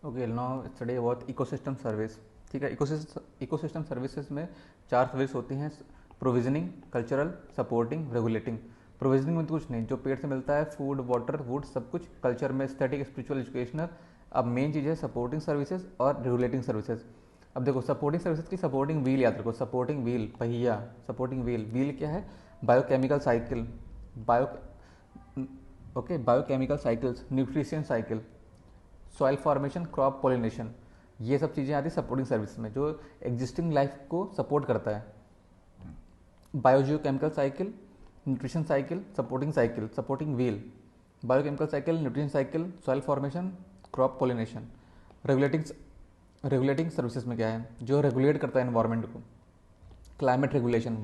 Okay, now study about ecosystem service. ठीक है, ecosystem services में चार सर्विस होती हैं: provisioning, cultural, supporting, regulating. Provisioning में तो कुछ नहीं, जो पेड़ से मिलता है, फूड, वाटर, वुड, सब कुछ। कल्चर में एस्थेटिक, स्पिरिचुअल, एजुकेशनल। अब मेन चीज़ है सपोर्टिंग सर्विसेज और रेगुलेटिंग सर्विसेज। अब देखो सपोर्टिंग सर्विसेज की सपोर्टिंग व्हील याद रखो, सपोर्टिंग व्हील, पहिया, सपोर्टिंग व्हील। व्हील क्या है? Biochemical cycle, bio okay, biochemical cycles, nutrition cycle, soil formation, crop pollination. ये सब चीज़ें आती है सपोर्टिंग सर्विस में, जो एग्जिस्टिंग लाइफ को सपोर्ट करता है। Biogeochemical cycle, nutrition cycle, supporting wheel, biochemical cycle, nutrition cycle, soil formation, crop pollination. Regulating regulating services में क्या है? जो रेगुलेट करता है एनवायरनमेंट को। Climate regulation,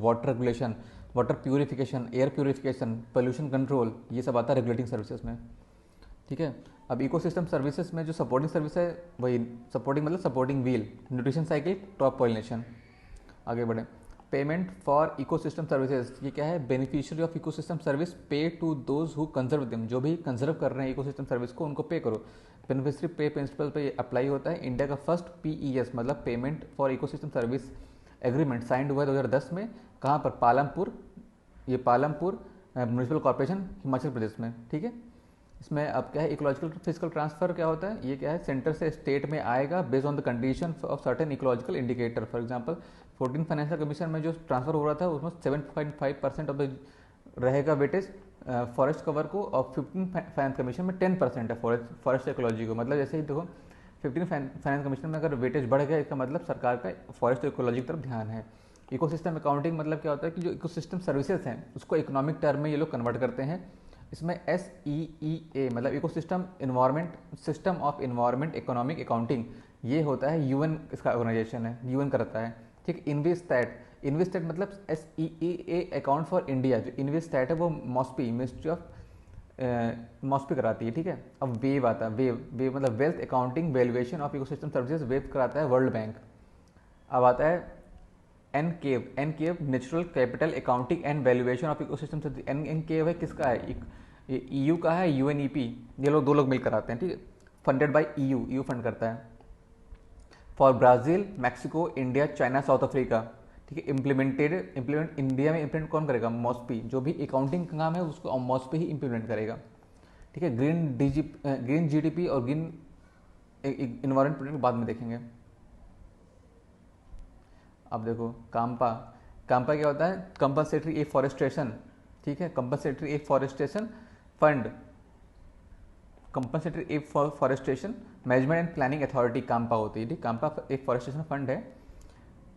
water purification, air purification, pollution control, ये सब आता है रेगुलेटिंग सर्विसेज में। ठीक है। अब इकोसिस्टम सर्विसेज में जो सपोर्टिंग सर्विस है, वही सपोर्टिंग मतलब supporting wheel, nutrition cycle, crop pollination. आगे बढ़े। पेमेंट फॉर इकोसिस्टम सर्विसेज, ये क्या है? Beneficiary of ecosystem service pay to those who conserve them. जो भी कंजर्व कर रहे हैं इकोसिस्टम सर्विस को, उनको पे करो। बेनिफिशियरी पे प्रिंसिपल पे अप्लाई होता है। इंडिया का फर्स्ट PES मतलब payment for ecosystem service agreement signed हुआ 2010 में। कहाँ पर? पालमपुर, ये पालमपुर म्यूनिसिपल कॉर्पोरेशन, हिमाचल प्रदेश में। ठीक है। इसमें अब क्या है? इकोलॉजिकल फिजिकल ट्रांसफर क्या होता है? ये क्या है? सेंटर से स्टेट में आएगा based on the condition of certain ecological indicator. For example 14 financial commission में जो ट्रांसफर हो रहा था, उसमें 7.5% ऑफ द रहेगा वेटेज फॉरेस्ट कवर को, और 15 फाइनेंस कमीशन में 10% है फॉरेस्ट इकोलॉजी को। मतलब जैसे ही देखो 15 फाइनेंस कमीशन में अगर वेटेज बढ़ गया, इसका मतलब सरकार का फॉरेस्ट इकोलॉजी की तरफ ध्यान है। इकोसिस्टम अकाउंटिंग मतलब क्या होता है कि जो इकोसिस्टम सर्विसेज हैं उसको इकोनॉमिक टर्म में ये लोग कन्वर्ट करते हैं। इसमें SEEA मतलब ecosystem environment, system of environment economic accounting, ये होता है UN, इसका ऑर्गेनाइजेशन है, UN करता है। ठीक। इन्वेस्टेट मतलब SEEA अकाउंट फॉर इंडिया, जो इन्वेस्टेट है वो मॉस्पी, मिनिस्ट्री ऑफ मॉस्पी कराती है। ठीक है। अब वेव आता है, वेव मतलब wealth accounting valuation of ecosystem services, वेव कराता है वर्ल्ड बैंक। अब आता है NCAVES natural capital accounting and valuation of ecosystem. NCAVES है किसका है? EU का है, UNEP, ये लोग दो लोग मिलकर आते हैं। ठीक है। फंडेड बाय EU फंड करता है। For Brazil, Mexico, India, China, south Africa. ठीक है। इम्प्लीमेंट इंडिया में इम्प्लीमेंट कौन करेगा? मॉस्पी। जो भी अकाउंटिंग का काम है उसको मॉस्पी ही इम्प्लीमेंट करेगा। ठीक है। ग्रीन GDP और ग्रीन इन्वायरमेंट प्रोजेक्ट बाद में देखेंगे। अब देखो काम्पा क्या होता है? Compensatory afforestation. ठीक है। Compensatory afforestation fund, compensatory afforestation management and planning authority CAMPA होती है। ठीक। काम्पा एक फॉरेस्टेशन फंड है।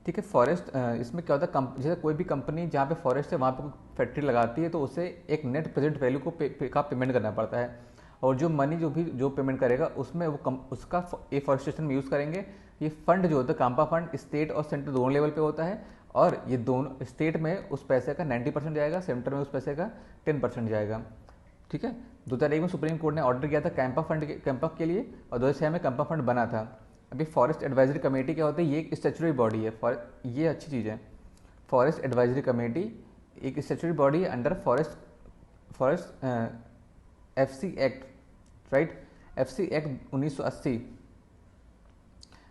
ठीक है। फॉरेस्ट इसमें क्या होता है? जैसे कोई भी कंपनी जहाँ पे फॉरेस्ट है वहाँ पे फैक्ट्री लगाती है, तो उसे एक नेट प्रेजेंट वैल्यू को का पेमेंट करना पड़ता है, और जो मनी जो पेमेंट करेगा उसमें वो उसका एफॉरेस्टेशन में यूज़ करेंगे। ये फंड जो होता है काम्पा फंड, स्टेट और सेंटर दोनों लेवल पे होता है, और ये दोनों स्टेट में उस पैसे का 90% जाएगा, सेंटर में उस पैसे का 10% जाएगा। ठीक है। 2001 में सुप्रीम कोर्ट ने ऑर्डर किया था कैंपा के लिए, और 2006 में कैंपा फंड बना था। अभी फॉरेस्ट एडवाइजरी कमेटी क्या होती है? ये एक स्टैट्यूटरी बॉडी है। ये अच्छी चीज़ है। फॉरेस्ट एडवाइजरी कमेटी एक स्टैट्यूटरी बॉडी है under forest FC act, right, FC act 1980,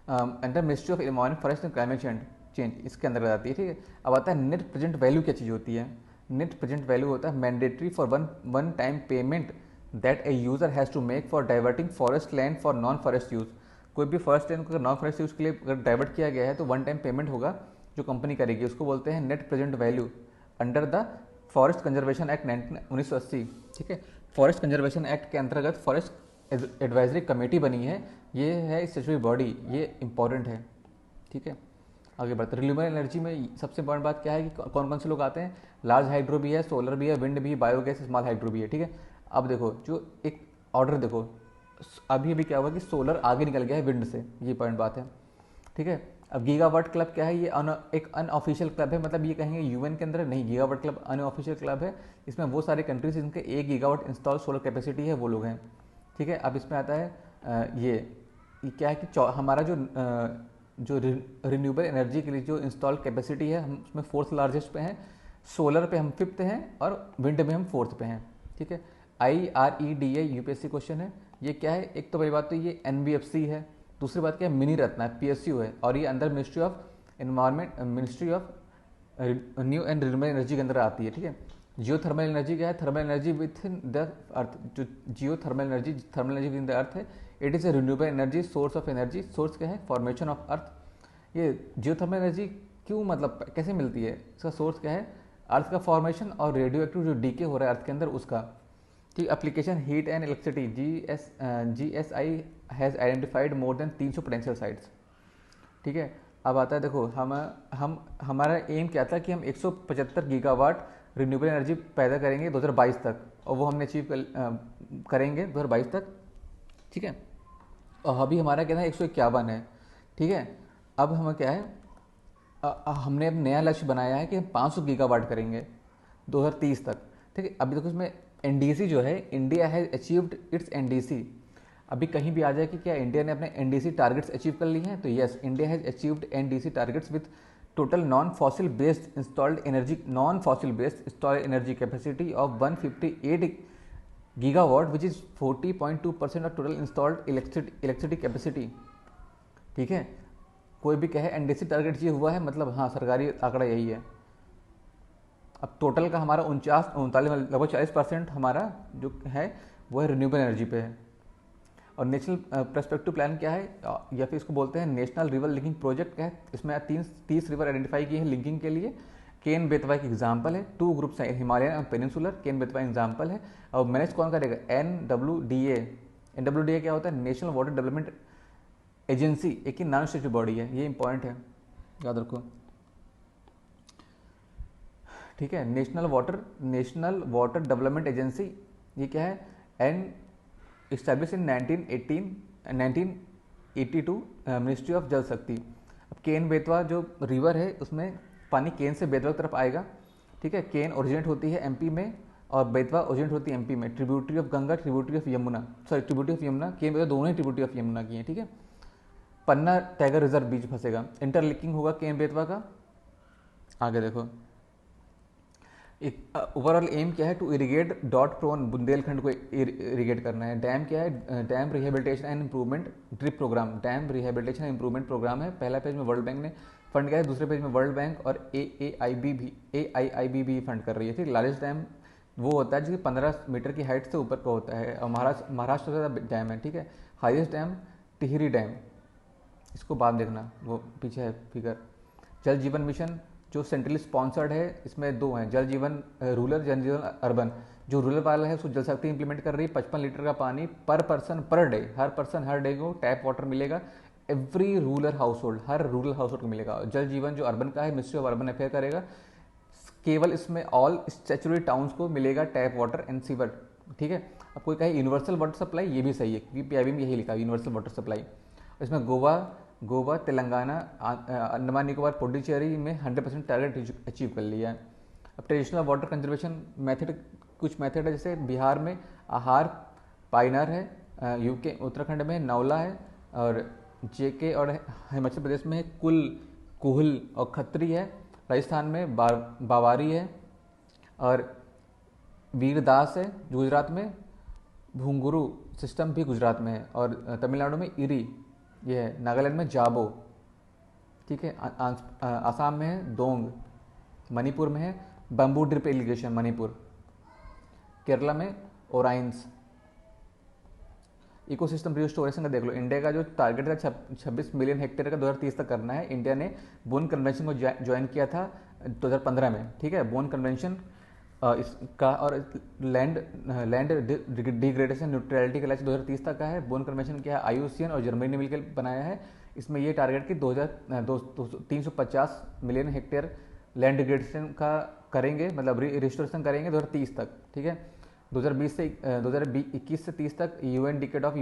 under ministry of environment, forest and climate change, इसके अंदर आती है। ठीक है। अब आता है नेट प्रेजेंट वैल्यू। क्या चीज़ होती है? नेट प्रेजेंट वैल्यू होता है mandatory for one time payment that a user has to make for diverting forest land for non forest use. कोई भी फॉरेस्ट लैंड को नॉन फॉरेस्ट यूज के लिए अगर डाइवर्ट किया गया है तो वन टाइम पेमेंट होगा जो कंपनी करेगी, उसको बोलते हैं net present value under the forest conservation act 1980। ठीक है। फॉरेस्ट कंजर्वेशन एक्ट के अंतर्गत फॉरेस्ट एडवाइजरी कमेटी बनी है। ये है स्टैट्यूटरी बॉडी, ये इंपॉर्टेंट है। ठीक है। आगे बढ़ते। रिन्यूएबल एनर्जी में सबसे इंपॉर्टेंट बात क्या है कि कौन कौन से लोग आते हैं? लार्ज हाइड्रो भी है, सोलर भी है, विंड भी, बायोगैस, स्मॉल हाइड्रो भी है। ठीक है। अब देखो जो एक ऑर्डर देखो, अभी क्या हुआ कि सोलर आगे निकल गया है विंड से, ये इंपॉर्टेंट बात है। ठीक है। अब गीगावाट क्लब क्या है? ये एक अनऑफिशियल क्लब है, मतलब ये कहेंगे UN के अंदर नहीं, गीगावाट क्लब अनऑफिशियल क्लब है। इसमें वो सारे कंट्रीज जिनके 1 गीगावाट इंस्टॉल सोलर कैपेसिटी है वो लोग हैं। ठीक है। अब इसमें आता है ये क्या है कि हमारा जो रिन्यूएबल एनर्जी के लिए जो इंस्टॉल कैपेसिटी है, हम उसमें 4th लार्जेस्ट पे हैं, सोलर पे हम 5th हैं, और विंड में हम 4th पे हैं। ठीक है। IREDA UPSC क्वेश्चन है। ये क्या है? एक तो बड़ी बात तो ये NBFC है, दूसरी बात क्या है, मिनी रत्ना है, PSU है, और ये अंदर ministry of environment, ministry of new and renewable energy के अंदर आती है, ठीक है। जियो थर्मल एनर्जी क्या है, thermal energy within the earth, जो geothermal energy within the earth है, it is a renewable energy source of energy. Source क्या है, फॉर्मेशन ऑफ अर्थ। ये जियो थर्मल एनर्जी क्यों, मतलब कैसे मिलती है, इसका सोर्स क्या है, अर्थ का फॉर्मेशन और रेडियो एक्टिव जो डीके हो रहा है अर्थ के अंदर उसका, ठीक। Application heat and electricity, GSI has identified more than 300 potential sites, ठीक है। अब आता है देखो, हम हमारा एम क्या था कि हम 175 गीगावाट रिन्यूएबल एनर्जी पैदा करेंगे 2022 तक, और वो हमने अचीव करेंगे 2022 तक, ठीक है। और अभी हमारा क्या है 151 है, ठीक है। अब हम क्या है, हमने अब नया लक्ष्य बनाया है कि हम 500 गीगावाट करेंगे 2030 तक, ठीक है। अभी देखो इसमें NDC जो है, India has achieved it's NDC। अभी कहीं भी आ जाए कि क्या इंडिया ने अपने NDC टारगेट्स अचीव कर लिए हैं, तो yes, India has achieved NDC targets with total non fossil based installed energy capacity of 158 gigawatt which is 40.2% of total installed electricity capacity, ठीक है। कोई भी कहे NDC टारगेट ये हुआ है, मतलब हाँ, सरकारी आंकड़ा यही है। अब टोटल का हमारा 39 लगभग 40% हमारा जो है वो है रिन्यूएबल एनर्जी पे है। और नेशनल पर्सपेक्टिव प्लान क्या है, या फिर इसको बोलते हैं नेशनल रिवर लिंकिंग प्रोजेक्ट क्या है, इसमें 30 रिवर आइडेंटिफाई किए हैं लिंकिंग के लिए। केन बेतवा एक एग्जाम्पल है, 2 ग्रुप्स हैं, हिमालयन और पेनिनसुलर, केन बेतवा एग्जाम्पल है। और मैनेज कौन करेगा, NWDA क्या होता है, नेशनल वाटर डेवलपमेंट एजेंसी, एक ही नॉन स्टेचुटरी बॉडी है, ये इंपॉर्टेंट है, याद रखो, ठीक है। नेशनल वाटर डेवलपमेंट एजेंसी, ये क्या है, and establish in 1982 ministry of जल शक्ति। अब केन बेतवा जो रिवर है उसमें पानी केन से बेतवा की तरफ आएगा, ठीक है। केन ओरिजिनेट होती है MP में और बेतवा ओरिजिनेट होती है MP में, tributary of Ganga, tributary of Yamuna, Ken Betwa दोनों ही ट्रिब्यूटरी ऑफ यमुना की हैं, ठीक है। पन्ना टाइगर रिजर्व बीच फंसेगा, इंटरलिंकिंग होगा केन बेतवा का। आगे देखो, ओवरऑल एम क्या है, टू इरिगेट डॉट प्रोन बुंदेलखंड को इरिगेट करना है। डैम क्या है, dam rehabilitation and improvement drip programme, dam rehabilitation and improvement programme है। पहला पेज में वर्ल्ड बैंक ने फंड किया है, दूसरे पेज में वर्ल्ड बैंक और AIIB भी फंड कर रही है, ठीक। लार्जेस्ट डैम वो होता है जो 15 मीटर की हाइट से ऊपर का होता है, और महाराष्ट्र का डैम है, ठीक है। हाईएस्ट डैम टिहरी डैम, इसको बाद देखना, वो पीछे है फिगर। जल जीवन मिशन जो सेंट्रली स्पॉन्सर्ड है, इसमें 2 हैं, जल जीवन रूरल, जल जीवन अर्बन। जो रूरल वाला है उसको जल शक्ति इंप्लीमेंट कर रही है, 55 लीटर का पानी पर पर्सन पर डे, हर डे को टैप वाटर मिलेगा, एवरी रूरल हाउसहोल्ड, हर रूरल हाउसहोल्ड को मिलेगा। जल जीवन जो अर्बन का है, मिनिस्ट्री ऑफ अर्बन अफेयर करेगा, केवल इसमें ऑल स्टैच्यूटरी टाउन्स को मिलेगा टैप वाटर एंड सीवर, ठीक है। अब कोई कहे यूनिवर्सल वाटर सप्लाई, ये भी सही है क्योंकि PIB में यही लिखा है यूनिवर्सल वाटर सप्लाई। इसमें गोवा, तेलंगाना, अंडमान निकोबार, पुडुचेरी में 100% टारगेट अचीव कर लिया है। अब ट्रेडिशनल वाटर कंजर्वेशन मेथड, कुछ मेथड है, जैसे बिहार में आहार पाइनर है, UK उत्तराखंड में नौला है, और JK और हिमाचल प्रदेश में कुहल और खत्री है, राजस्थान में बावारी है, और वीरदास है जो गुजरात में, भूंगुरु सिस्टम भी गुजरात में है, और तमिलनाडु में इरी ये है, नागालैंड में जाबो, ठीक है। आसाम में है दोंग, मणिपुर में है bamboo drip irrigation Manipur, Kerala में ओराइंस। इकोसिस्टम रिस्टोरेशन का देख लो, इंडिया का जो टारगेट था 26 मिलियन हेक्टेयर का 2030 तक करना है। इंडिया ने बोन कन्वेंशन को ज्वाइन किया था 2015 में, ठीक है। बोन कन्वेंशन इसका और लैंड डिग्रेडेशन न्यूट्रलिटी का लक्ष्य 2030 तक का है। बोन कन्वेंशन क्या है, IUCN और जर्मनी ने मिलकर बनाया है। इसमें ये टारगेट कि 350 मिलियन हेक्टेयर लैंड डिग्रेडेशन का करेंगे, मतलब रिस्टोरेशन करेंगे 2030 तक, ठीक है। 2021 से 30 तक UN decade of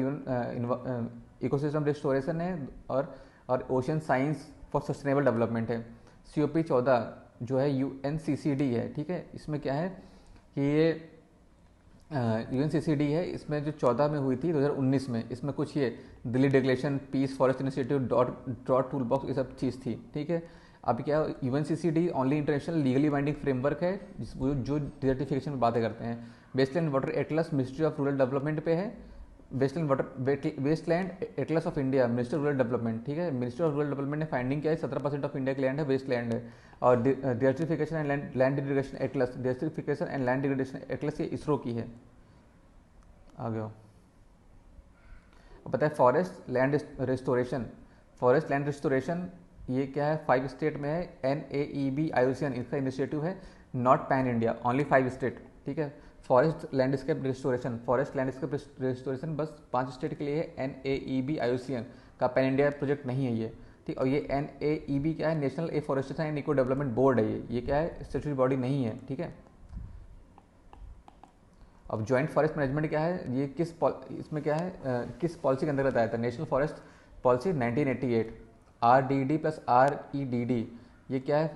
ecosystem restoration है, और ocean science for sustainable development है। COP 14 जो है UNCCD है, ठीक है। इसमें क्या है कि ये UNCCD है, इसमें जो 14 में हुई थी 2019 में, इसमें कुछ ये Delhi declaration, peace forest initiative, drought tool box, ये सब चीज़ थी, ठीक है। अब क्या UNCCD only international legally binding framework है जो डिजर्टिफिकेशन में बातें करते हैं। Baseline water atlas ministry of rural development पे है, wasteland water wasteland atlas of India, ministry of rural development, ठीक है, मिनिस्ट्री ऑफ रूरल डेवलपमेंट ने फाइंडिंग किया है 17% ऑफ इंडिया की लैंड है वेस्टलैंड है। और desertification and land degradation Atlas, desertification and land degradation Atlas ये इसरो की है। आगे हो, अब पता है forest land restoration, forest land restoration ये क्या है, 5 स्टेट में है, NAEB IUCN इसका इनिशिएटिव है, not pan India, only 5 state, ठीक है। Forest landscape restoration, forest landscape restoration बस 5 स्टेट के लिए है, NAEB IUCN का पैन इंडिया प्रोजेक्ट नहीं है ये, ठीक। और ये NAEB क्या है, national afforestation and eco development board है ये क्या है, स्टेचुटरी बॉडी नहीं है, ठीक है। अब जॉइंट फॉरेस्ट मैनेजमेंट क्या है, ये इसमें क्या है, किस पॉलिसी के अंतर्गत आया था, national forest policy 1988, RDD plus REDD, ये क्या है,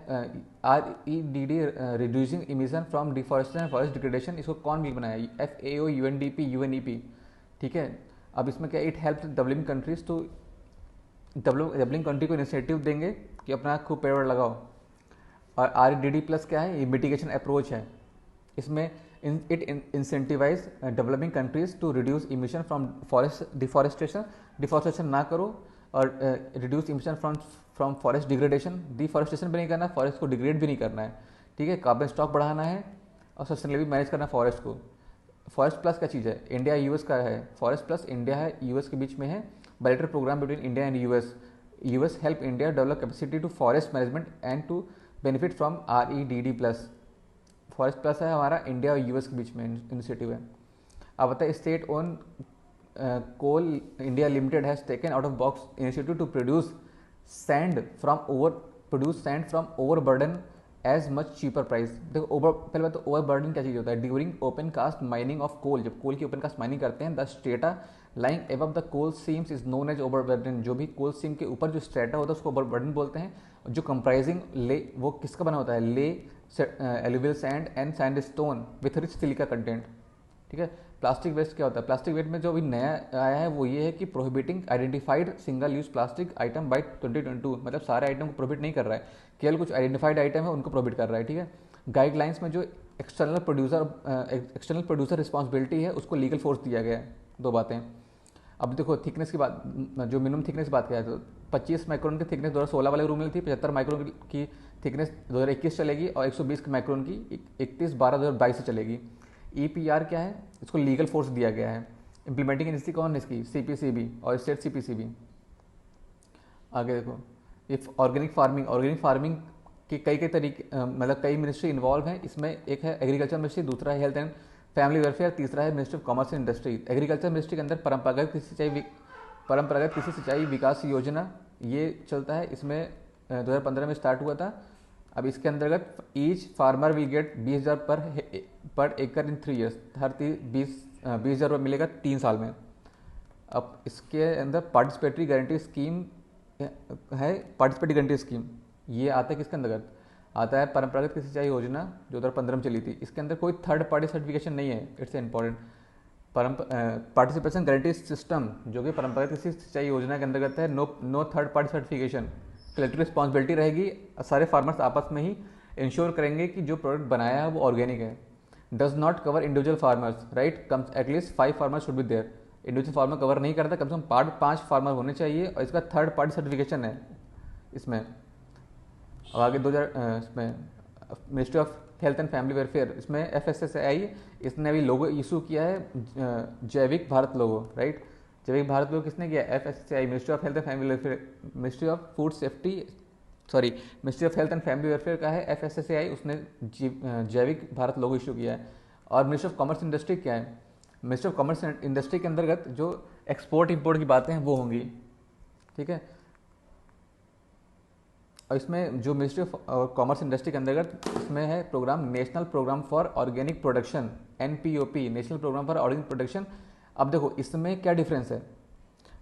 REDD reducing emission from deforestation and forest degradation, इसको कौन भी बनाया, FAO UNDP UNEP, ठीक है। अब इसमें क्या, it help developing countries to developing country को इनिशिएटिव देंगे कि अपना खूब पेड़ लगाओ। और REDD प्लस क्या है, ये मिटिगेशन अप्रोच है, इसमें it incentivise developing countries to reduce emission from forest deforestation ना करो, और reduce emission from forest degradation, deforestation भी नहीं करना, फॉरेस्ट को डिग्रेड भी नहीं करना है, ठीक है। कार्बन स्टॉक बढ़ाना है और सस्टेनेबली मैनेज करना फॉरेस्ट को। फॉरेस्ट प्लस क्या चीज़ है, इंडिया US का है, फॉरेस्ट प्लस इंडिया है US के बीच में है, bilateral programme between India and US help India develop capacity to forest management and to benefit from REDD plus. Forest plus है हमारा इंडिया और US के बीच में इनिशिएटिव है। अब बताए state own coal India limited has taken out of box initiative to produce sand from overburden as much cheaper price. देखो पहले बात तो ओवरबर्डन क्या चीज़ होता है, during open cast mining of coal, जब कोल की ओपन कास्ट माइनिंग करते हैं, the strata lying above the coal seams is known as overburden, जो भी कोल सीम के ऊपर जो स्ट्रेटा होता है उसको ओवरबर्डन बोलते हैं। जो कंप्राइजिंग ले, वो किसका बना होता है, ले alluvial sand and sandstone with rich silica content, ठीक है। प्लास्टिक वेस्ट क्या होता है, प्लास्टिक वेस्ट में जो अभी नया आया है वो ये है कि prohibiting identified single use plastic item by 2022, मतलब सारे आइटम को प्रोहिबिट नहीं कर रहा है, केवल कुछ आइडेंटिफाइड आइटम है उनको प्रोहिबिट कर रहा है, ठीक है। गाइडलाइंस में जो एक्सटर्नल प्रोड्यूसर रिस्पॉन्सिबिलिटी है उसको लीगल फोर्स दिया गया है। 2 बातें। अब देखो थिकनेस की बात, जो मिनिमम थिकनेस की बात किया तो 25 माइक्रोन की थिकनेस 2016 वाले रूल में थी, 75 माइक्रोन की थिकनेस 2021 चलेगी, और 120 माइक्रोन की 31/12/2022 से चलेगी। EPR क्या है, इसको लीगल फोर्स दिया गया है। इम्प्लीमेंटिंग एजेंसी कौन है इसकी, CPCB और स्टेट CPCB। आगे देखो, ये ऑर्गेनिक फार्मिंग के कई तरीके, मतलब कई मिनिस्ट्री इन्वॉल्व हैं इसमें। एक है एग्रीकल्चर मिनिस्ट्री, दूसरा है हेल्थ एंड फैमिली वेलफेयर, तीसरा है ministry of commerce and industry. Agriculture ministry के अंदर परंपरागत कृषि सिंचाई विकास योजना ये चलता है, इसमें 2015 में स्टार्ट हुआ था। अब इसके अंतर्गत ईच फार्मर विल गेट 20,000 पर एकड़ इन 3 ईयर्स, हर 20,000 रुपये मिलेगा 3 साल में। अब इसके अंदर पार्टिसिपेटरी गारंटी स्कीम है, पार्टिसिपेटरी गारंटी स्कीम ये आता है किसके अंतर्गत, आता है परंपरागत कृषि सिंचाई योजना जो 2015 में चली थी। इसके अंदर कोई थर्ड पार्टी सर्टिफिकेशन नहीं है, it's important. Participation guarantee system जो कि परंपरागत कृषि सिंचाई योजना के अंतर्गत है, no third party certification, collective responsibility रहेगी, सारे फार्मर्स आपस में ही इंश्योर करेंगे कि जो प्रोडक्ट बनाया है वो ऑर्गेनिक है। Does not cover individual farmers, right, comes at least 5 farmers should be there. Individual farmer cover नहीं करता, कम से कम 5 फार्मर होने चाहिए, और इसका थर्ड पार्टी सर्टिफिकेशन है इसमें। अब आगे 2000 इसमें ministry of health and family welfare, इसमें FSSAI, इसने अभी लोगो इशू किया है, जैविक भारत लोगो, राइट। जैविक भारत लोगो किसने किया, FSSAI, ministry of health and family welfare, ministry of food safety, sorry ministry of health and family welfare का है FSSAI, उसने जैविक भारत लोगो इशू किया है। और मिनिस्ट्री ऑफ कॉमर्स इंडस्ट्री क्या है, मिनिस्ट्री ऑफ कॉमर्स इंडस्ट्री के अंतर्गत जो एक्सपोर्ट इंपोर्ट की बातें हैं वो होंगी, ठीक है। और इसमें जो मिनिस्ट्री ऑफ कॉमर्स इंडस्ट्री के अंतर्गत इसमें है programme national programme for organic production, NPOP, national programme for organic production. अब देखो इसमें क्या डिफरेंस है,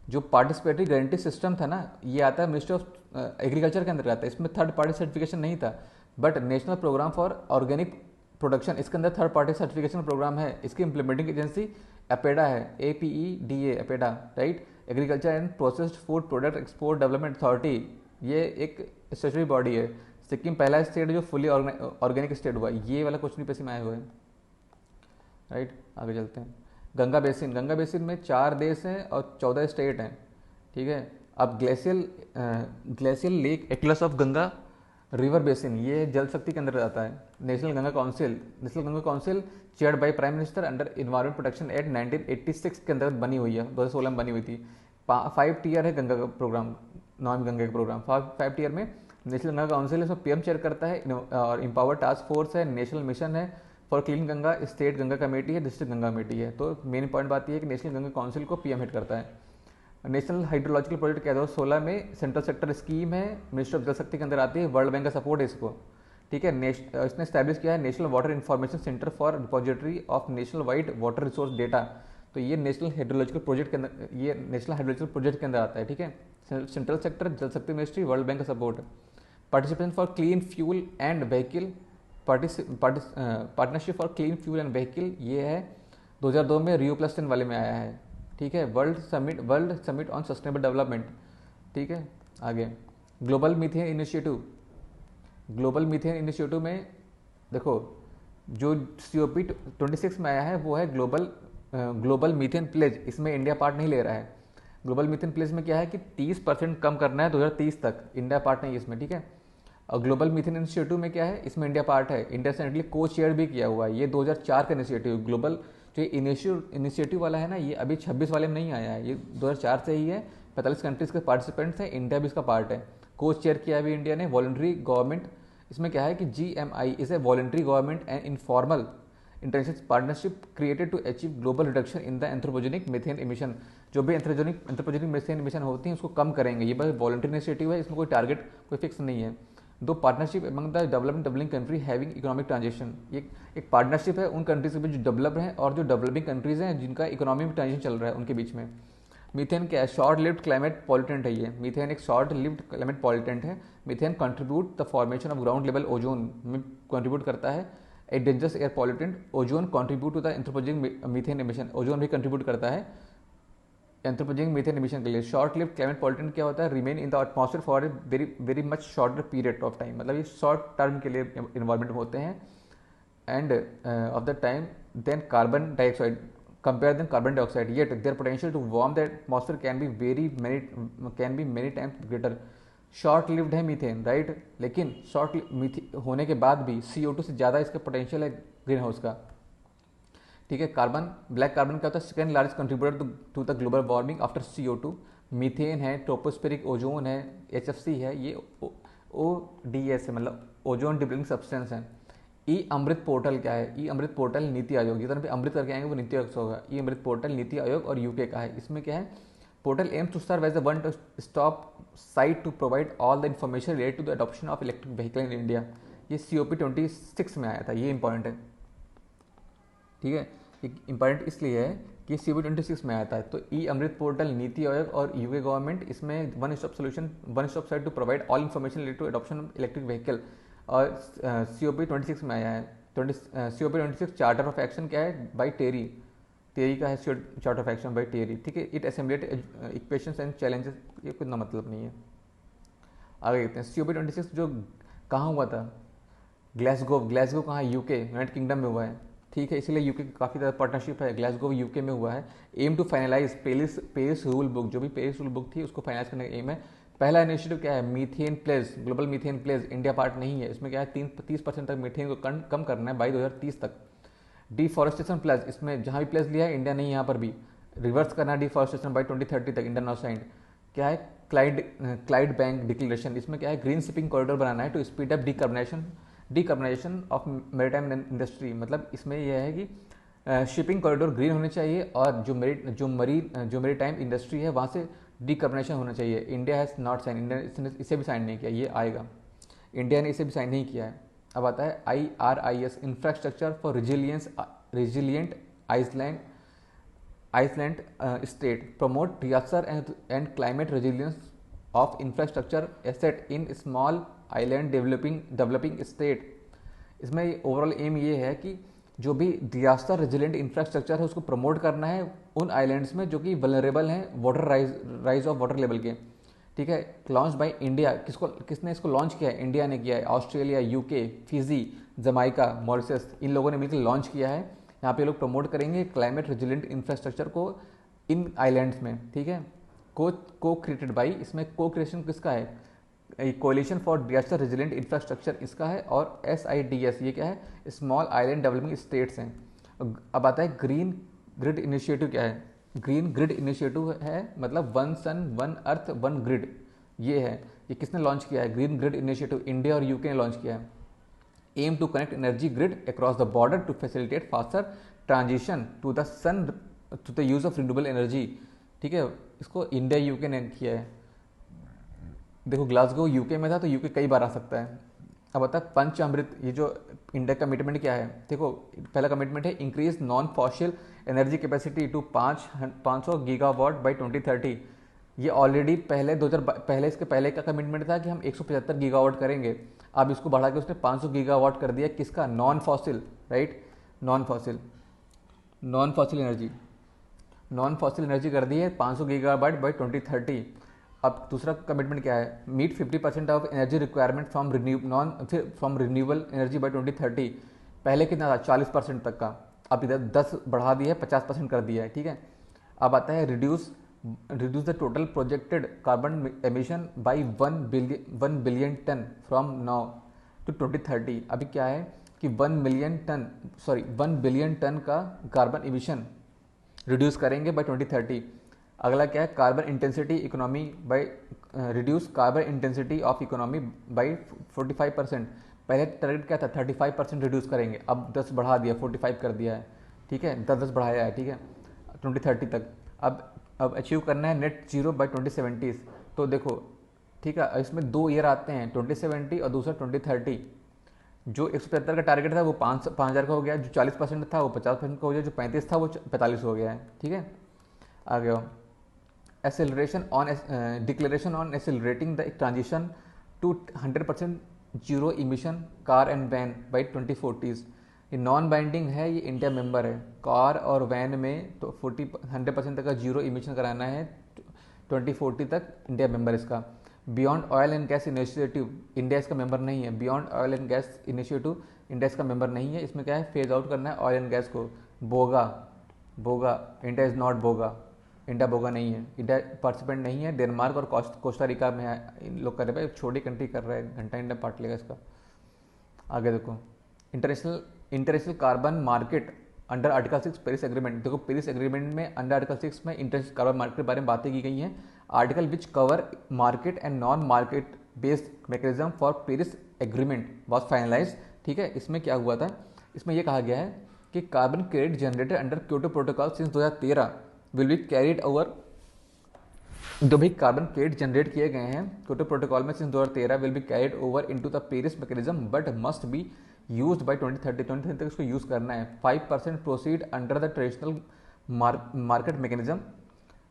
जो पार्टिसिपेटरी गारंटी सिस्टम था ना, ये आता है मिनिस्ट्री ऑफ एग्रीकल्चर के अंदर आता है, इसमें थर्ड पार्टी सर्टिफिकेशन नहीं था। But national programme for organic production, इसके अंदर थर्ड पार्टी सर्टिफिकेशन प्रोग्राम है। इसकी इंप्लीमेंटिंग एजेंसी अपेडा है, APEDA, APEDA, right. Agriculture and processed food product export development authority, ये एक स्टेचुटरी बॉडी है। सिक्किम पहला स्टेट जो फुली ऑर्गेनिक स्टेट हुआ, ये वाला क्वेश्चन भी पैसे में आए हुए हैं, राइट। आगे चलते हैं। गंगा बेसिन में 4 देश हैं और 14 स्टेट हैं, ठीक है। अब glacial lake Atlas of Ganga river basin, ये जल शक्ति के अंदर आता है। National Ganga council chaired by prime minister under environment protection act 1986 के अंदर बनी हुई है, 2016 में बनी हुई थी। 5 टीयर है गंगा का प्रोग्राम, नमामि गंगा का प्रोग्राम। 5 टीयर में नेशनल गंगा काउंसिल है, उसमें पीएम चेयर करता है, और एम्पावर टास्क फोर्स है, नेशनल मिशन है for clean Ganga, state Ganga committee है, डिस्ट्रिक्ट गंगा कमेटी है। तो मेन पॉइंट बात यह है कि नेशनल गंगा काउंसिल को पीएम हेड करता है। नेशनल हाइड्रोलॉजिकल प्रोजेक्ट 2016 में सेंट्रल सेक्टर स्कीम है, मिनिस्ट्री ऑफ जल शक्ति के अंदर आती है, वर्ल्ड बैंक का सपोर्ट है इसको, ठीक है। इसने स्टैब्लिश किया है national water information centre for repository of national wide water resource data. तो ये नेशनल हाइड्रोलॉजिकल प्रोजेक्ट के अंदर, ये नेशनल हाइड्रोलॉजिकल प्रोजेक्ट के अंदर आता है, ठीक है। सेंट्रल सेक्टर जल शक्ति मिनिस्ट्री, वर्ल्ड बैंक का support. Participation for clean fuel and vehicle, partnership for clean fuel and vehicle, ये है 2002 में Rio+10 वाले में आया है, ठीक है। World summit on sustainable development, ठीक है। आगे ग्लोबल मीथेन इनिशिएटिव में देखो जो COP26 में आया है वो है ग्लोबल मीथेन प्लेज। इसमें इंडिया पार्ट नहीं ले रहा है। ग्लोबल मीथेन प्लेज में क्या है कि 30% कम करना है 2030 तक, इंडिया पार्ट नहीं है इसमें, ठीक है। और ग्लोबल मीथेन इनिशिएटिव में क्या है, इसमें इंडिया पार्ट है, इंडिया से को चेयर भी किया हुआ है। ये 2004 का इनिशिएटिव, ग्लोबल जो इनिशिएटिव वाला है ना, ये अभी 26 वाले में नहीं आया है, ये 2004 से ही है। 45 कंट्रीज के पार्टिसिपेंट्स हैं, इंडिया भी इसका पार्ट है। को चेयर किया भी इंडिया ने। वॉलंटरी गवर्नमेंट, इसमें क्या है कि GMI is a voluntary government and informal international partnership created to achieve global reduction in the anthropogenic methane emission. जो भी एंथ्रोपोजेनिक मीथेन इमिशन होती हैं उसको कम करेंगे। ये बस वॉलंटरी इनिशिएटिव है, इसमें कोई टारगेट कोई फिक्स नहीं है। दो partnership among the developing country having economic transition, ये एक पार्टनरशिप है उन कंट्रीज के बीच जो डेवलप हैं और जो डेवलपिंग कंट्रीज हैं जिनका इकोनॉमी में ट्रांजिशन चल रहा है उनके बीच में। मीथेन क्या है, शॉर्ट लिव्ड क्लाइमेट पॉल्यूटेंट है। ये मीथेन एक शॉर्ट लिव्ड क्लाइमेट पॉल्यूटेंट है। Methane contribute the formation of ground level ozone में कंट्रीब्यूट करता है। A dangerous air pollutant, ozone contribute to the anthropogenic methane emission, ozone भी कंट्रीब्यूट करता है एंथ्रोपोजेनिक मीथेन एमिशन के लिए। शॉर्ट लिव्ड क्लाइमेट पॉल्यूटेंट क्या होता है, remain in the atmosphere for a very much shorter period of time, मतलब ये शॉर्ट टर्म के लिए इन्वॉल्वमेंट होते हैं end of the time then carbon dioxide, compare than carbon dioxide, yet their potential to warm the atmosphere can be many times greater. Short lived है methane, right, लेकिन short होने के बाद भी CO2 से ज़्यादा इसका पोटेंशियल है ग्रीन हाउस का, ठीक है। ब्लैक कार्बन क्या होता है, second largest contributor to the global warming after CO2। Methane है, ट्रोपोस्फेरिक ओजोन है, HFC है, ये ODS है, मतलब ओजोन डिप्लीटिंग सब्सटेंस है। अमृत पोर्टल क्या है, अमृत पोर्टल नीति आयोग, जितना भी अमृत करके आएंगे वो नीति आयोग से होगा। अमृत पोर्टल नीति आयोग और UK का है। इसमें क्या है, portal aims to serve as the one stop site to provide all the information related to the adoption of electric vehicle in India. ये COP26 में आया था, ये इंपॉर्टेंट है, ठीक है। इंपॉर्टेंट इसलिए है कि COP26 में आया था। तो अमृत पोर्टल, नीति आयोग और UK गवर्नमेंट, इसमें one stop site to provide all information related to adoption of electric vehicle, और COP26 में आया है। COP26 चार्टर ऑफ एक्शन क्या है, बाई टेरी का है चार्टर ऑफ एक्शन बाई टेरी, ठीक है। इट असेम्बलेट इक्वेशंस एंड चैलेंजेस, ये कोई ना मतलब नहीं है। आगे देखते हैं COP26 जो कहाँ हुआ था, ग्लासगो कहाँ है, UK यूनाइटेड किंगडम में हुआ है, ठीक है। इसीलिए UK की काफ़ी ज़्यादा पार्टनरशिप है। ग्लासगो UK में हुआ है। Aim to finalise Paris rule book, जो भी पेरिस रूल बुक थी उसको फाइनलाइज करने का एम है। पहला इनिशिएटिव क्या है, methane pledge, global methane pledge, India part नहीं है। इसमें क्या है, 30% तक मीथेन को कम करना है बाई 2030 तक। डिफॉरेस्टेशन प्लेज, इसमें जहाँ भी प्लेज लिया है इंडिया ने, यहाँ पर भी रिवर्स करना है डिफॉरेस्टेशन बाई 2030 तक, इंडिया नॉट साइंड। क्या है, क्लाइड बैंक डिक्लेरेशन, इसमें क्या है, ग्रीन शिपिंग कॉरिडोर बनाना है to speed up decarbonisation of maritime industry. मतलब इसमें यह है कि शिपिंग कॉरिडोर ग्रीन होने चाहिए और जो मैरीटाइम इंडस्ट्री है वहाँ से डिकार्बनाइजेशन होना चाहिए। India has not sign, India ने इसे भी साइन नहीं किया, ये आएगा, इंडिया ने इसे भी साइन नहीं किया है। अब आता है IRIS, infrastructure for resilient island state, promote disaster and climate resilience of infrastructure asset in small island developing state. इसमें ओवरऑल एम ये है कि जो भी डिजास्टर रेजिलेंट इंफ्रास्ट्रक्चर है उसको प्रमोट करना है उन आइलैंड्स में जो कि वल्नरेबल हैं water rise of water level के, ठीक है। लॉन्च बाय इंडिया, किसने इसको लॉन्च किया है, इंडिया ने किया है। Australia, UK, Fiji, Jamaica, Mauritius, इन लोगों ने मिलकर लॉन्च किया है। यहाँ पे लोग प्रमोट करेंगे क्लाइमेट रेजिलेंट इंफ्रास्ट्रक्चर को इन आइलैंड्स में, ठीक है। को क्रिएटेड बाई, इसमें को क्रिएशन किसका है, coalition for disaster resilient infrastructure इसका है, और SIDS ये क्या है, स्मॉल आइलैंड डेवलपिंग स्टेट्स हैं। अब आता है ग्रीन ग्रिड इनिशिएटिव। क्या है ग्रीन ग्रिड इनिशिएटिव, है मतलब one sun one earth one grid, ये है। ये किसने लॉन्च किया है, ग्रीन ग्रिड इनिशिएटिव इंडिया और यूके ने लॉन्च किया है। Aim to connect energy grid across the border to facilitate faster transition to the sun to the use of renewable energy, ठीक है। इसको इंडिया यूके ने किया है। देखो ग्लासगो यूके में था, तो यूके कई बार आ सकता है। अब बता पंच अमृत, ये जो इंडिया कमिटमेंट क्या है, देखो पहला कमिटमेंट है increase non fossil energy capacity to 500 gigawatt by 2030। ये ऑलरेडी पहले इसके पहले का कमिटमेंट था कि हम 175 गीगावाट करेंगे। अब इसको बढ़ा के उसने 500 गीगावाट कर दिया, किसका, non fossil, right, non fossil energy कर दी है 500 गीगावाट बाई 2030। अब दूसरा कमिटमेंट क्या है, meet 50% of energy requirement from renewable energy by 2030। पहले कितना था, 40% तक का, अब इधर 10 बढ़ा दिया है, 50% कर दिया है, ठीक है। अब आता है reduce the total projected carbon emission by 1 billion tonne from now to 2030। अभी क्या है कि 1 बिलियन टन का कार्बन एमिशन रिड्यूस करेंगे बाई 2030। अगला क्या है, carbon intensity economy by reduce carbon intensity of economy by 45%। पहले टारगेट क्या था, 35% रिड्यूस करेंगे, अब 10 बढ़ा दिया, 45 कर दिया है, ठीक है, 10 बढ़ाया है, ठीक है, 2030 तक। अब अचीव करना है नेट जीरो बाई 2070। तो देखो ठीक है, इसमें 2 ईयर आते हैं, 2070 और दूसरा 2030। जो 175 का टारगेट था वो 5,000 का हो गया, जो 40% था वो 50% का हो गया, जो 35 था वो 45 हो गया है, ठीक है। आगे हो, declaration on accelerating the transition to 100% zero emission car and van by 2040। ये नॉन बाइंडिंग है, ये इंडिया मेंबर है। कार और वैन में तो 100% तक का जीरो इमिशन कराना है 2040 तक, इंडिया मेंबर इसका। Beyond oil and gas initiative, India इसका मेंबर नहीं है। Beyond oil and gas initiative, India इसका मेंबर नहीं है। इसमें क्या है, फेज आउट करना है ऑयल एंड गैस को। बोगा, India is not Boga, India बोगा नहीं है, इंडिया पार्टिसिपेंट नहीं है। डेनमार्क और कोस्टा रिका में है, इन लोग कर रहे हैं, छोटी कंट्री कर रहा है, घंटा इंडिया पार्ट लेगा इसका। आगे देखो, international carbon market under article 6 Paris agreement. देखो पेरिस एग्रीमेंट में अंडर आर्टिकल 6 में इंटरनेशनल कार्बन मार्केट के बारे में बातें की गई हैं। Article which cover market and non market based mechanism for Paris agreement was finalize, ठीक है। इसमें क्या हुआ था, इसमें यह कहा गया है कि carbon credit generated under Kyoto protocol since 2013 will be carried over. जो भी कार्बन क्रेडिट जनरेट किए गए हैं क्योटो प्रोटोकॉल में since 2013 will be carried over into the Paris mechanism but must be used by 2030 तक इसको यूज करना है। 5% proceed under the traditional market mechanism.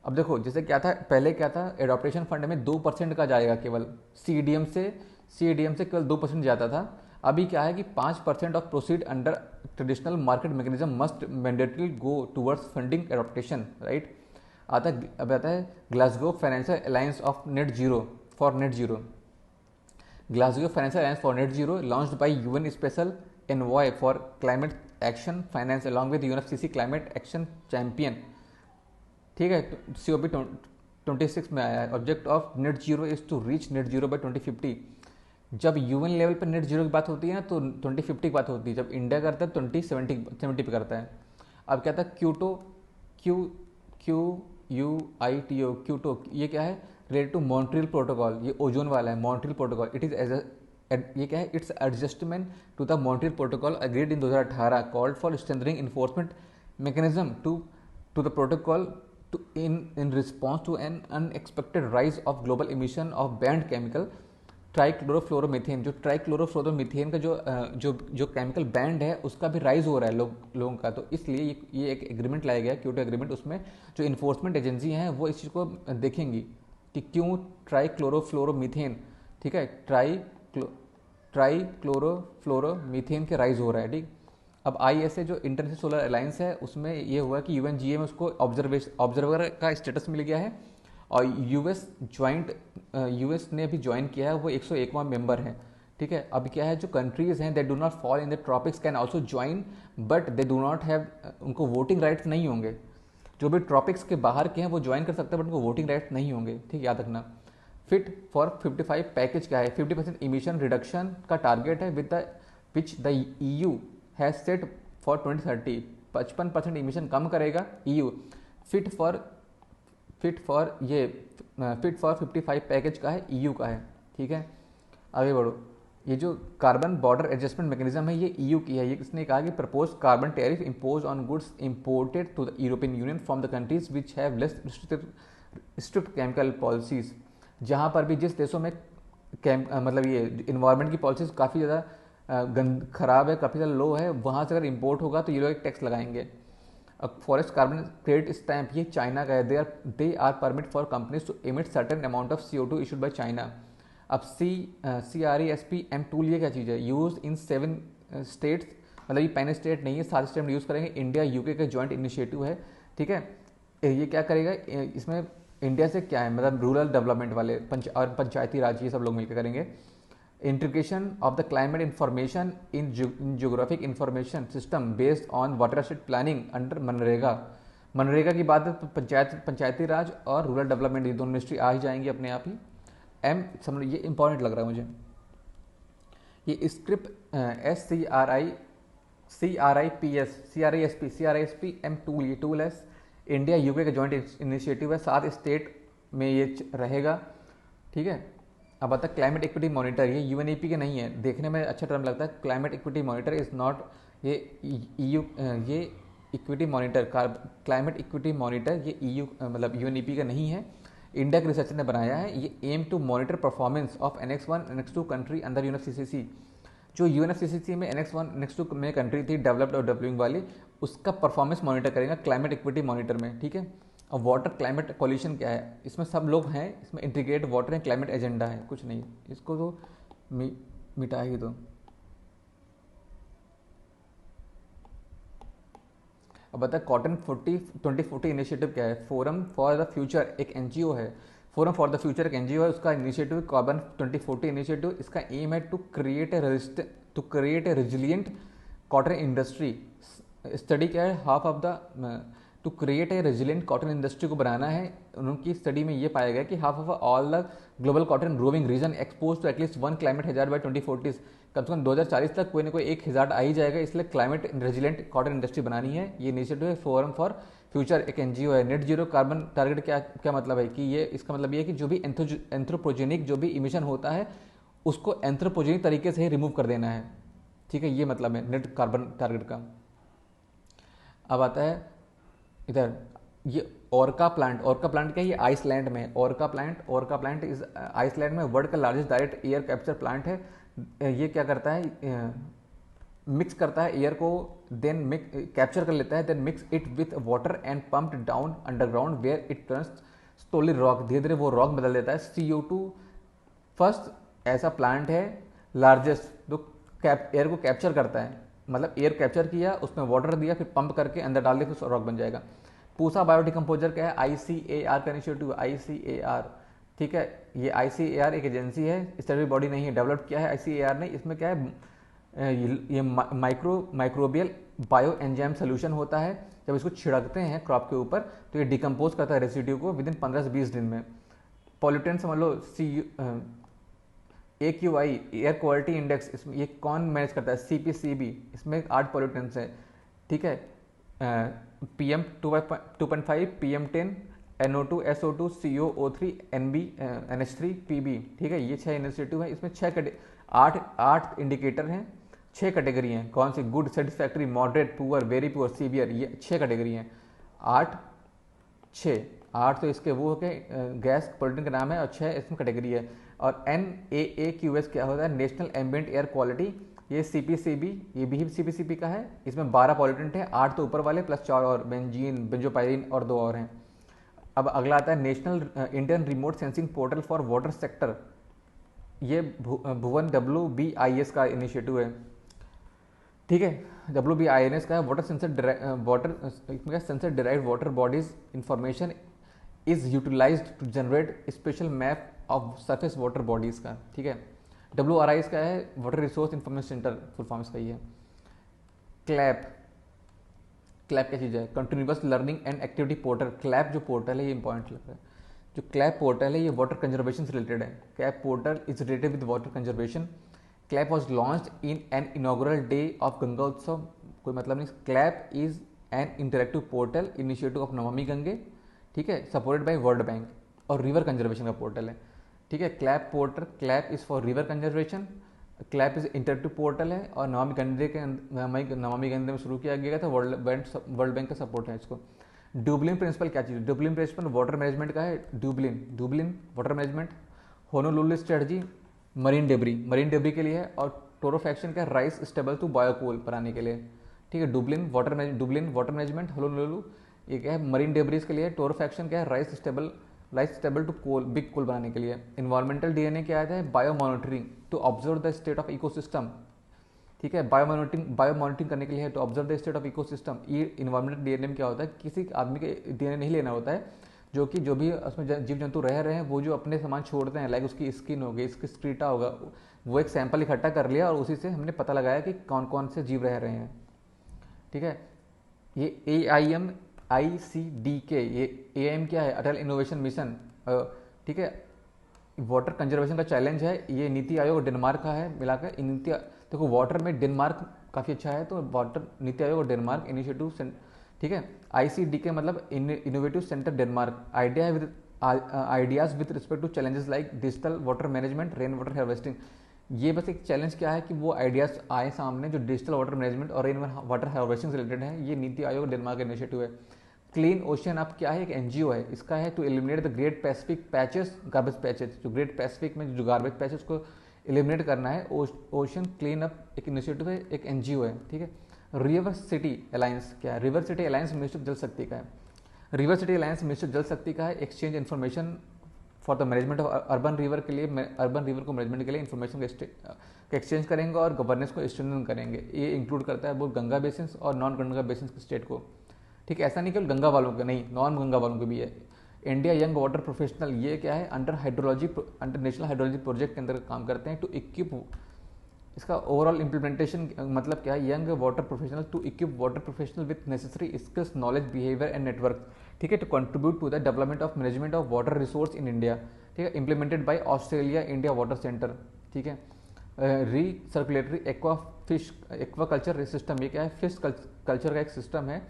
अब देखो जैसे क्या था, पहले क्या था, एडॉप्टेशन फंड में 2% का जाएगा केवल, सीडीएम से केवल 2% जाता था। अभी क्या है कि 5% of proceed under traditional market mechanism must mandatory go towards funding adaptation, right. अब आता है Glasgow financial alliance of net zero for net zero. Glasgow financial alliance for net zero launched by UN special envoy for climate action finance along with UNFCC climate action champion, ठीक है। COP 26 में आया है। Object of net zero is to reach net zero by 2050। जब UN level पर net zero की बात होती है ना तो 2050 की बात होती है, जब इंडिया करता है 2070 पे करता है। अब क्या था, क्यूटो, ये क्या है, रिलेटेड टू मॉन्ट्रियल प्रोटोकॉल, ये ओजोन वाला है, मॉन्ट्रियल प्रोटोकॉल। ये क्या है, it's adjustment to the Montreal protocol agreed in 2018 called for strengthening enforcement mechanism to the protocol in response to an unexpected rise of global emission of banned chemical trichlorofluoromethane. जो trichlorofluoromethane का जो chemical band है उसका भी rise हो रहा है लोगों का। तो इसलिए ये एक एग्रीमेंट लाया गया, क्योटो एग्रीमेंट। उसमें जो इन्फोर्समेंट एजेंसी हैं वो इस चीज़ को देखेंगी कि क्यों ट्राइक्लोरोफ्लोरोमीथेन, ठीक है, ट्राइक्लोरोफ्लोरोमीथेन के राइज हो रहा है, ठीक। अब ISA जो इंटरनेशनल सोलर अलायंस है उसमें ये हुआ कि UNGA में उसको ऑब्जर्वर का स्टेटस मिल गया है, और यूएस ने भी ज्वाइन किया है, वो 101वां मेंबर है, ठीक है। अब क्या है, जो कंट्रीज हैं they do not fall in the tropics can also join, but they do not have, उनको वोटिंग राइट्स नहीं होंगे। जो भी ट्रॉपिक्स के बाहर के हैं वो ज्वाइन कर सकते हैं, बट उनको वोटिंग राइट्स नहीं होंगे, ठीक, याद रखना। फिट फॉर 55 पैकेज क्या है, 50% इमिशन रिडक्शन का टारगेट है with the which the EU has set for 2030। 55% emission कम करेगा EU। फिट फॉर ये फिट फॉर 55 पैकेज का है, EU का है, ठीक है। आगे बढ़ो। ये जो कार्बन बॉर्डर एडजस्टमेंट मैकेनिज्म है ये EU की है। ये किसने कहा कि propose carbon tariff impose on goods imported to the European union from the countries which have less strict chemical policies. जहाँ पर भी जिस देशों में मतलब ये इन्वायरमेंट की पॉलिसीज काफ़ी ज़्यादा खराब है, काफ़ी ज़्यादा लो है, वहाँ से अगर इम्पोर्ट होगा तो ये लोग एक टैक्स लगाएंगे। फॉरेस्ट कार्बन क्रेडिट स्टैम्प ये चाइना का है। They are permit for companies to emit certain amount of CO2 issued by China. अब CRESP-M टूल ये क्या चीज़ है, यूज इन 7 स्टेट्स, मतलब ये पैन स्टेट नहीं है, 7 स्टेट यूज़ करेंगे। इंडिया UK का जॉइंट इनिशिएटिव है, ठीक है। ये क्या करेगा, इसमें इंडिया से क्या है, मतलब रूरल डेवलपमेंट वाले और पंचायती राज ये सब लोग मिलकर करेंगे। Integration of the climate information in geographic information system based on watershed planning under MNREGA. MNREGA की बात है तो पंचायती राज और रूरल डेवलपमेंट ये दोनों मिनिस्ट्री आ ही जाएंगी अपने आप ही। समझ, ये इंपॉर्टेंट लग रहा है मुझे। ये स्क्रिप्ट CRISP-M टूल, ये टूल है इंडिया UK का जॉइंट इनिशिएटिव है, 7 स्टेट में ये रहेगा, ठीक है। अब आता है क्लाइमेट इक्विटी मॉनिटर। ये UNEP के नहीं है, देखने में अच्छा टर्म लगता है। Climate equity monitor is not, ये ये equity monitor, climate equity monitor ये EU मतलब UNEP का नहीं है, इंडिया के रिसर्चर ने बनाया है। ये aim to monitor performance of Annex 1 Annex 2 country अंदर UNFCCC। जो UNFCCC में Annex 1 Annex 2 में कंट्री थी डेवलप्ड और डेवलपिंग वाली, उसका परफॉर्मेंस मॉनिटर करेगा क्लाइमेट इक्विटी मॉनिटर में, ठीक है। और वाटर क्लाइमेट कोलिशन क्या है, इसमें सब लोग हैं, इसमें integrate water and climate agenda है, कुछ नहीं, इसको तो मिटा ही दो। अब बता कॉटन 2040 इनिशिएटिव क्या है। फोरम फॉर द फ्यूचर एक NGO है, फोरम फॉर द फ्यूचर एक NGO है, उसका इनिशिएटिव कार्बन 2040 इनिशिएटिव। इसका एम है to create a resilient cotton industry. Study क्या है, half of the to create a resilient cotton industry को बनाना है। उनकी स्टडी में ये पाया गया कि half of all the global cotton growing region expose to at least 1 climate hazard by 2040। कम से कम 2040 तक कोई ना कोई 1 हैजार्ड आ ही जाएगा, इसलिए क्लाइमेट रेजिलियंट कॉटन इंडस्ट्री बनानी है। ये इनिशिएटिव है फोरम फॉर फ्यूचर एक NGO है। नेट जीरो कार्बन टारगेट क्या मतलब है कि ये, इसका मतलब ये है कि जो भी एंथ्रोपोजेनिक जो भी इमिशन होता है उसको एंथ्रोपोजेनिक तरीके से ही रिमूव कर देना है, ठीक है। ये मतलब है नेट कार्बन टारगेट का। अब आता है इधर ये ओरका प्लांट क्या है, ये आइसलैंड में है। ओरका प्लांट इज आइसलैंड में वर्ल्ड का largest direct air capture plant है। ये क्या करता है, मिक्स करता है एयर को, देन कैप्चर कर लेता है, then mix it with water and pumped down underground where it turns स्टोली रॉक। धीरे धीरे वो रॉक बदल देता है। CO2 फर्स्ट ऐसा प्लांट है लार्जेस्ट जो एयर को कैप्चर करता है, मतलब एयर कैप्चर किया, उसमें वाटर दिया, फिर पंप करके अंदर डाल दिया, फिर रॉक बन जाएगा। पूसा बायोडिकम्पोजर क्या है, ICAR का इनिशिएटिव, ICAR, ठीक है। ये ICAR एक एजेंसी है, स्टडी बॉडी नहीं है, डेवलप किया है ICAR ने। इसमें क्या है, ये माइक्रोबियल बायो एंजाइम सोल्यूशन होता है। जब इसको छिड़कते हैं क्रॉप के ऊपर तो ये डिकम्पोज करता है रेसिड्यू को विद इन 15 से 20 दिन में। पॉल्यूटेंट समझ लो, AQI एयर क्वालिटी इंडेक्स, इसमें ये कौन मैनेज करता है, CPCB, इसमें 8 पॉल्यूटेंट्स हैं, ठीक है। PM 2.5, PM10, NO2, SO2, CO, O3, NB, NH3, PB, ठीक है। ये 6 इनिशिएटिव है। इसमें 8 इंडिकेटर हैं, 6 कैटेगरी हैं। कौन सी, good, satisfactory, moderate, poor, very poor, severe, ये 6 कैटेगरी हैं। 8 तो इसके वो हो गए गैस पोल्यूटेंट का नाम है, और 6 इसमें कैटेगरी है। और NAAQS क्या होता है, नेशनल एम्बिएंट एयर क्वालिटी। ये CPCB, ये भी CPCB का है। इसमें 12 पॉल्यूटेंट है, 8 तो ऊपर वाले प्लस 4 और, बेंजीन, बेंजोपाइरिन और 2 और हैं। अब अगला आता है national Indian remote sensing portal for water sector. ये भुवन WBIS का इनिशिएटिव है, ठीक है। WBIS का है, water sensor derived water bodies information is utilised to generate spatial map of surface water bodies का, ठीक है। WRI इसका है water resource information centre, full form इसका ही है। क्लैप, क्लैप क्या चीज़ है? Continuous learning and activity portal. Clap जो पोर्टल है ये इंपॉर्टेंट लग रहा है, जो क्लैप पोर्टल है ये वाटर कंजर्वेशन से रिलेटेड है। Clap portal is related with water conservation. Clap was launched in an inaugural day of Ganga उत्सव। कोई मतलब नहीं। Clap is an interactive portal initiative of Namami Gange, ठीक है, सपोर्टेड बाय वर्ल्ड बैंक, और रिवर कंजर्वेशन का पोर्टल है, ठीक है। Clap portal, clap is for river conservation, clap is interactive portal है, और नमामि गंगे में शुरू किया गया था, वर्ल्ड बैंक का सपोर्ट है इसको। डुबलिन प्रिंसिपल क्या चीज़ है? डुबलिन प्रिंसिपल वाटर मैनेजमेंट का है। Dublin water management. Honolulu strategy marine debris के लिए है, और टोरोफैक्शन का राइस स्टेबल टू बायोकोल बनाने के लिए, ठीक है। डुबलिन वाटर मैनेजमेंट, होनोलुलु ये क्या है? मरीन डेबरीज के लिए। टोरोफैक्शन क्या है? Rice stubble to coal, big coal बनाने के लिए। इन्वायरमेंटल DNA क्या आता है? Biomonitoring to observe the state of ecosystem, ठीक है। बायो मॉनिटरिंग करने के लिए है to observe the state of ecosystem. ये इन्वायरमेंटल DNA में क्या होता है? किसी आदमी के DNA नहीं लेना होता है, जो भी उसमें जीव जंतु रह रहे हैं वो जो अपने सामान छोड़ते हैं, लाइक उसकी स्किन होगी, इसकी स्क्रीटा होगा, वो एक सैंपल इकट्ठा कर लिया और उसी से हमने पता लगाया कि कौन कौन से जीव रह रहे हैं, ठीक है। ये AIMICDK, ये AIM क्या है? अटल इनोवेशन मिशन, ठीक है। वाटर कंजर्वेशन का चैलेंज है, ये नीति आयोग डेनमार्क का है मिलाकर। नीति देखो वाटर में डेनमार्क काफ़ी अच्छा है, तो वाटर नीति आयोग और डेनमार्क इनिशिएटिव, ठीक है। ICDK मतलब innovative centre Denmark. Ideas with respect to challenges like digital water management, rain water harvesting. ये बस एक चैलेंज क्या है कि वो आइडियाज आए सामने जो डिजिटल वाटर मैनेजमेंट और रेन वाटर हार्वेस्टिंग से रिलेटेड है। ये नीति आयोग डेनमार्क का इनिशिएटिव है। क्लीन ओशन अब क्या है? एक NGO है, इसका है to eliminate the great Pacific patches, garbage patches, जो ग्रेट पैसिफिक में जो गार्बेज पैचेस को एलिमिनेट करना है। ओशन क्लीन अप एक इनिशिएटिव है, एक NGO है, ठीक है। रिवर सिटी अलायंस क्या है? River city alliance ministry of जल शक्ति का है। River city alliance ministry of जल शक्ति का है। Exchange information for the management of urban river के लिए, अर्बन रिवर को मैनेजमेंट के लिए इन्फॉर्मेशन का एक्सचेंज करेंगे और गवर्नेंस को स्ट्रेंथन करेंगे। ये इंक्लूड करता है बोथ गंगा बेसिन और नॉन गंगा बेसिन के स्टेट को, ठीक है। ऐसा नहीं केवल गंगा वालों का, नहीं, नॉन गंगा वालों के भी है। इंडिया यंग वाटर प्रोफेशनल, ये क्या है? अंडर नेशनल हाइड्रोलॉजी प्रोजेक्ट के अंदर काम करते हैं टू इक्विप, इसका ओवरऑल इम्प्लीमेंटेशन मतलब क्या है? Young water professional to equip water professional with necessary skills, knowledge, behaviour and network, ठीक है, to contribute to the development of management of water resource in India, ठीक है। Implemented by Australia India water centre, ठीक है। रीसर्कुलेटरी aquaculture system, ये क्या है? Fish culture का एक सिस्टम है।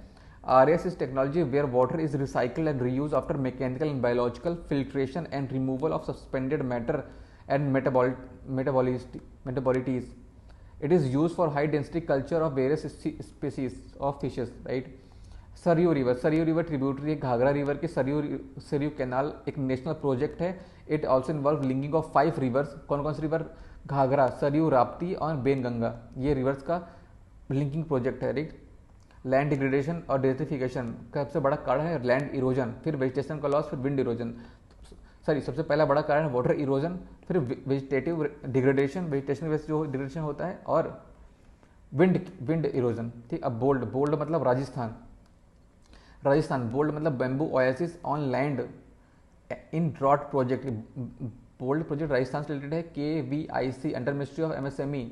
RS is technology where water is recycled and reused after mechanical and biological filtration and removal of suspended matter and metabolites. It is used for high density culture of various species of fishes, right? Saryu river tributary है Ghaghara river के। Saryu canal एक national project है। It also involve linking of 5 reverse. कौन कौन सी river? Ghaghara, Saryu, Rapti और बेनगंगा, ये reverse का linking project है, राइट। लैंड डिग्रेडेशन और डेजर्टिफिकेशन का सबसे बड़ा कारण है लैंड इरोजन, फिर वेजिटेशन का लॉस, फिर विंड इरोजन। सबसे पहला बड़ा कारण है वाटर इरोजन, फिर वेजिटेटिव डिग्रेडेशन, वेजिटेशन वैसे जो डिग्रेडेशन होता है, और विंड इरोजन, ठीक। अब बोल्ड मतलब राजस्थान, बोल्ड मतलब bamboo oasis on land in drought project. BOLD project Rajasthan से रिलेटेड है। KVIC under ministry of MSME।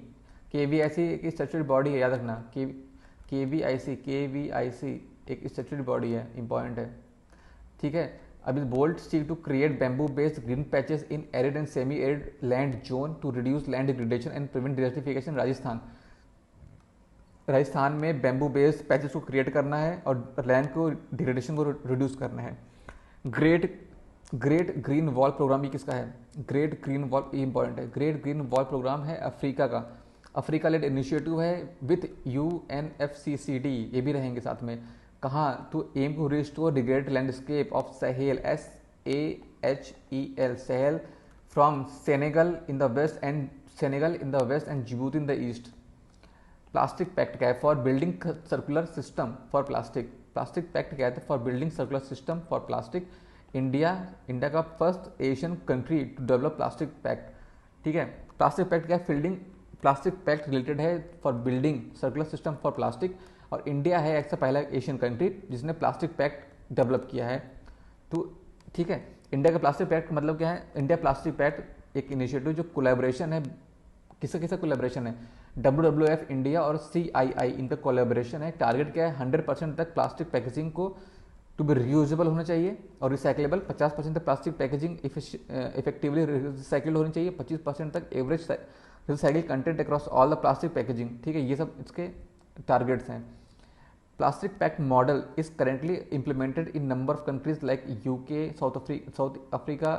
KVIC की स्टैट्यूटरी बॉडी है, याद रखना। KVIC एक स्टैट्यूटरी बॉडी है, इंपॉर्टेंट है, ठीक है। अभी BOLD seek to create bamboo based green patches in arid and semi arid land zone to reduce land degradation and prevent desertification. Rajasthan में बैम्बू बेस्ड पैचेस को क्रिएट करना है और लैंड को डिग्रेडेशन को रिड्यूस करना है। ग्रेट ग्रीन वॉल प्रोग्राम, ये किसका है? ग्रेट ग्रीन वॉल, ये इंपॉर्टेंट है। ग्रेट ग्रीन वॉल प्रोग्राम है अफ्रीका का, अफ्रीका लेड इनिशिएटिव है विथ UNFCCD, ये भी रहेंगे साथ में। कहाँ? To aim to restore degraded landscape of Sahel, SAHEL, Sahel from Senegal in the west and Djibouti in the east. Plastic pact क्या है? For building circular system for plastic. Plastic pact क्या है? For building circular system for plastic. India का first Asian country to develop plastic pact, ठीक है। Plastic pact क्या है? Plastic pact related है for building circular system for plastic, और India है ऐसा पहला एशियन कंट्री जिसने प्लास्टिक पैक्ट डेवलप किया है, तो ठीक है। इंडिया का प्लास्टिक पैक्ट मतलब क्या है? इंडिया प्लास्टिक पैक्ट एक इनिशिएटिव जो कोलैबोरेशन है किसका किसका कोलेब्रेशन है? WWF इंडिया और CII इनका कोलेब्रेशन है। टारगेट क्या है? 100% तक प्लास्टिक पैकेजिंग को टू बी रीयूजेबल होना चाहिए और रिसाइकलेबल। 50% तक प्लास्टिक पैकेजिंग इफेक्टिवली रिसाइकिल होनी चाहिए। 25% तक average recycle content across all the plastic packaging. ठीक है, ये सब इसके टारगेट्स हैं। Plastic pact model is currently implemented in number of countries like UK, south Africa,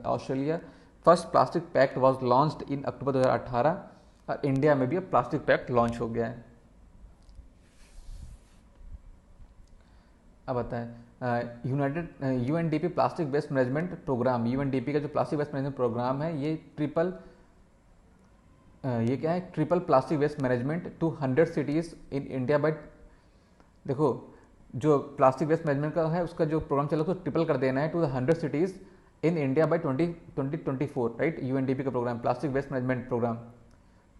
Australia. First plastic pact was launched in October 2018 और India में भी अब प्लास्टिक पैक्ट लॉन्च हो गया है। अब आता है UNDP plastic waste management programme. UNDP का जो प्लास्टिक वेस्ट मैनेजमेंट प्रोग्राम है ये क्या है? Triple plastic waste management to 100 cities in India by. देखो, जो प्लास्टिक वेस्ट मैनेजमेंट का है उसका जो प्रोग्राम चला उसको ट्रिपल कर देना है to the 100 cities in India by 2024, right. UNDP का programme plastic waste management programme.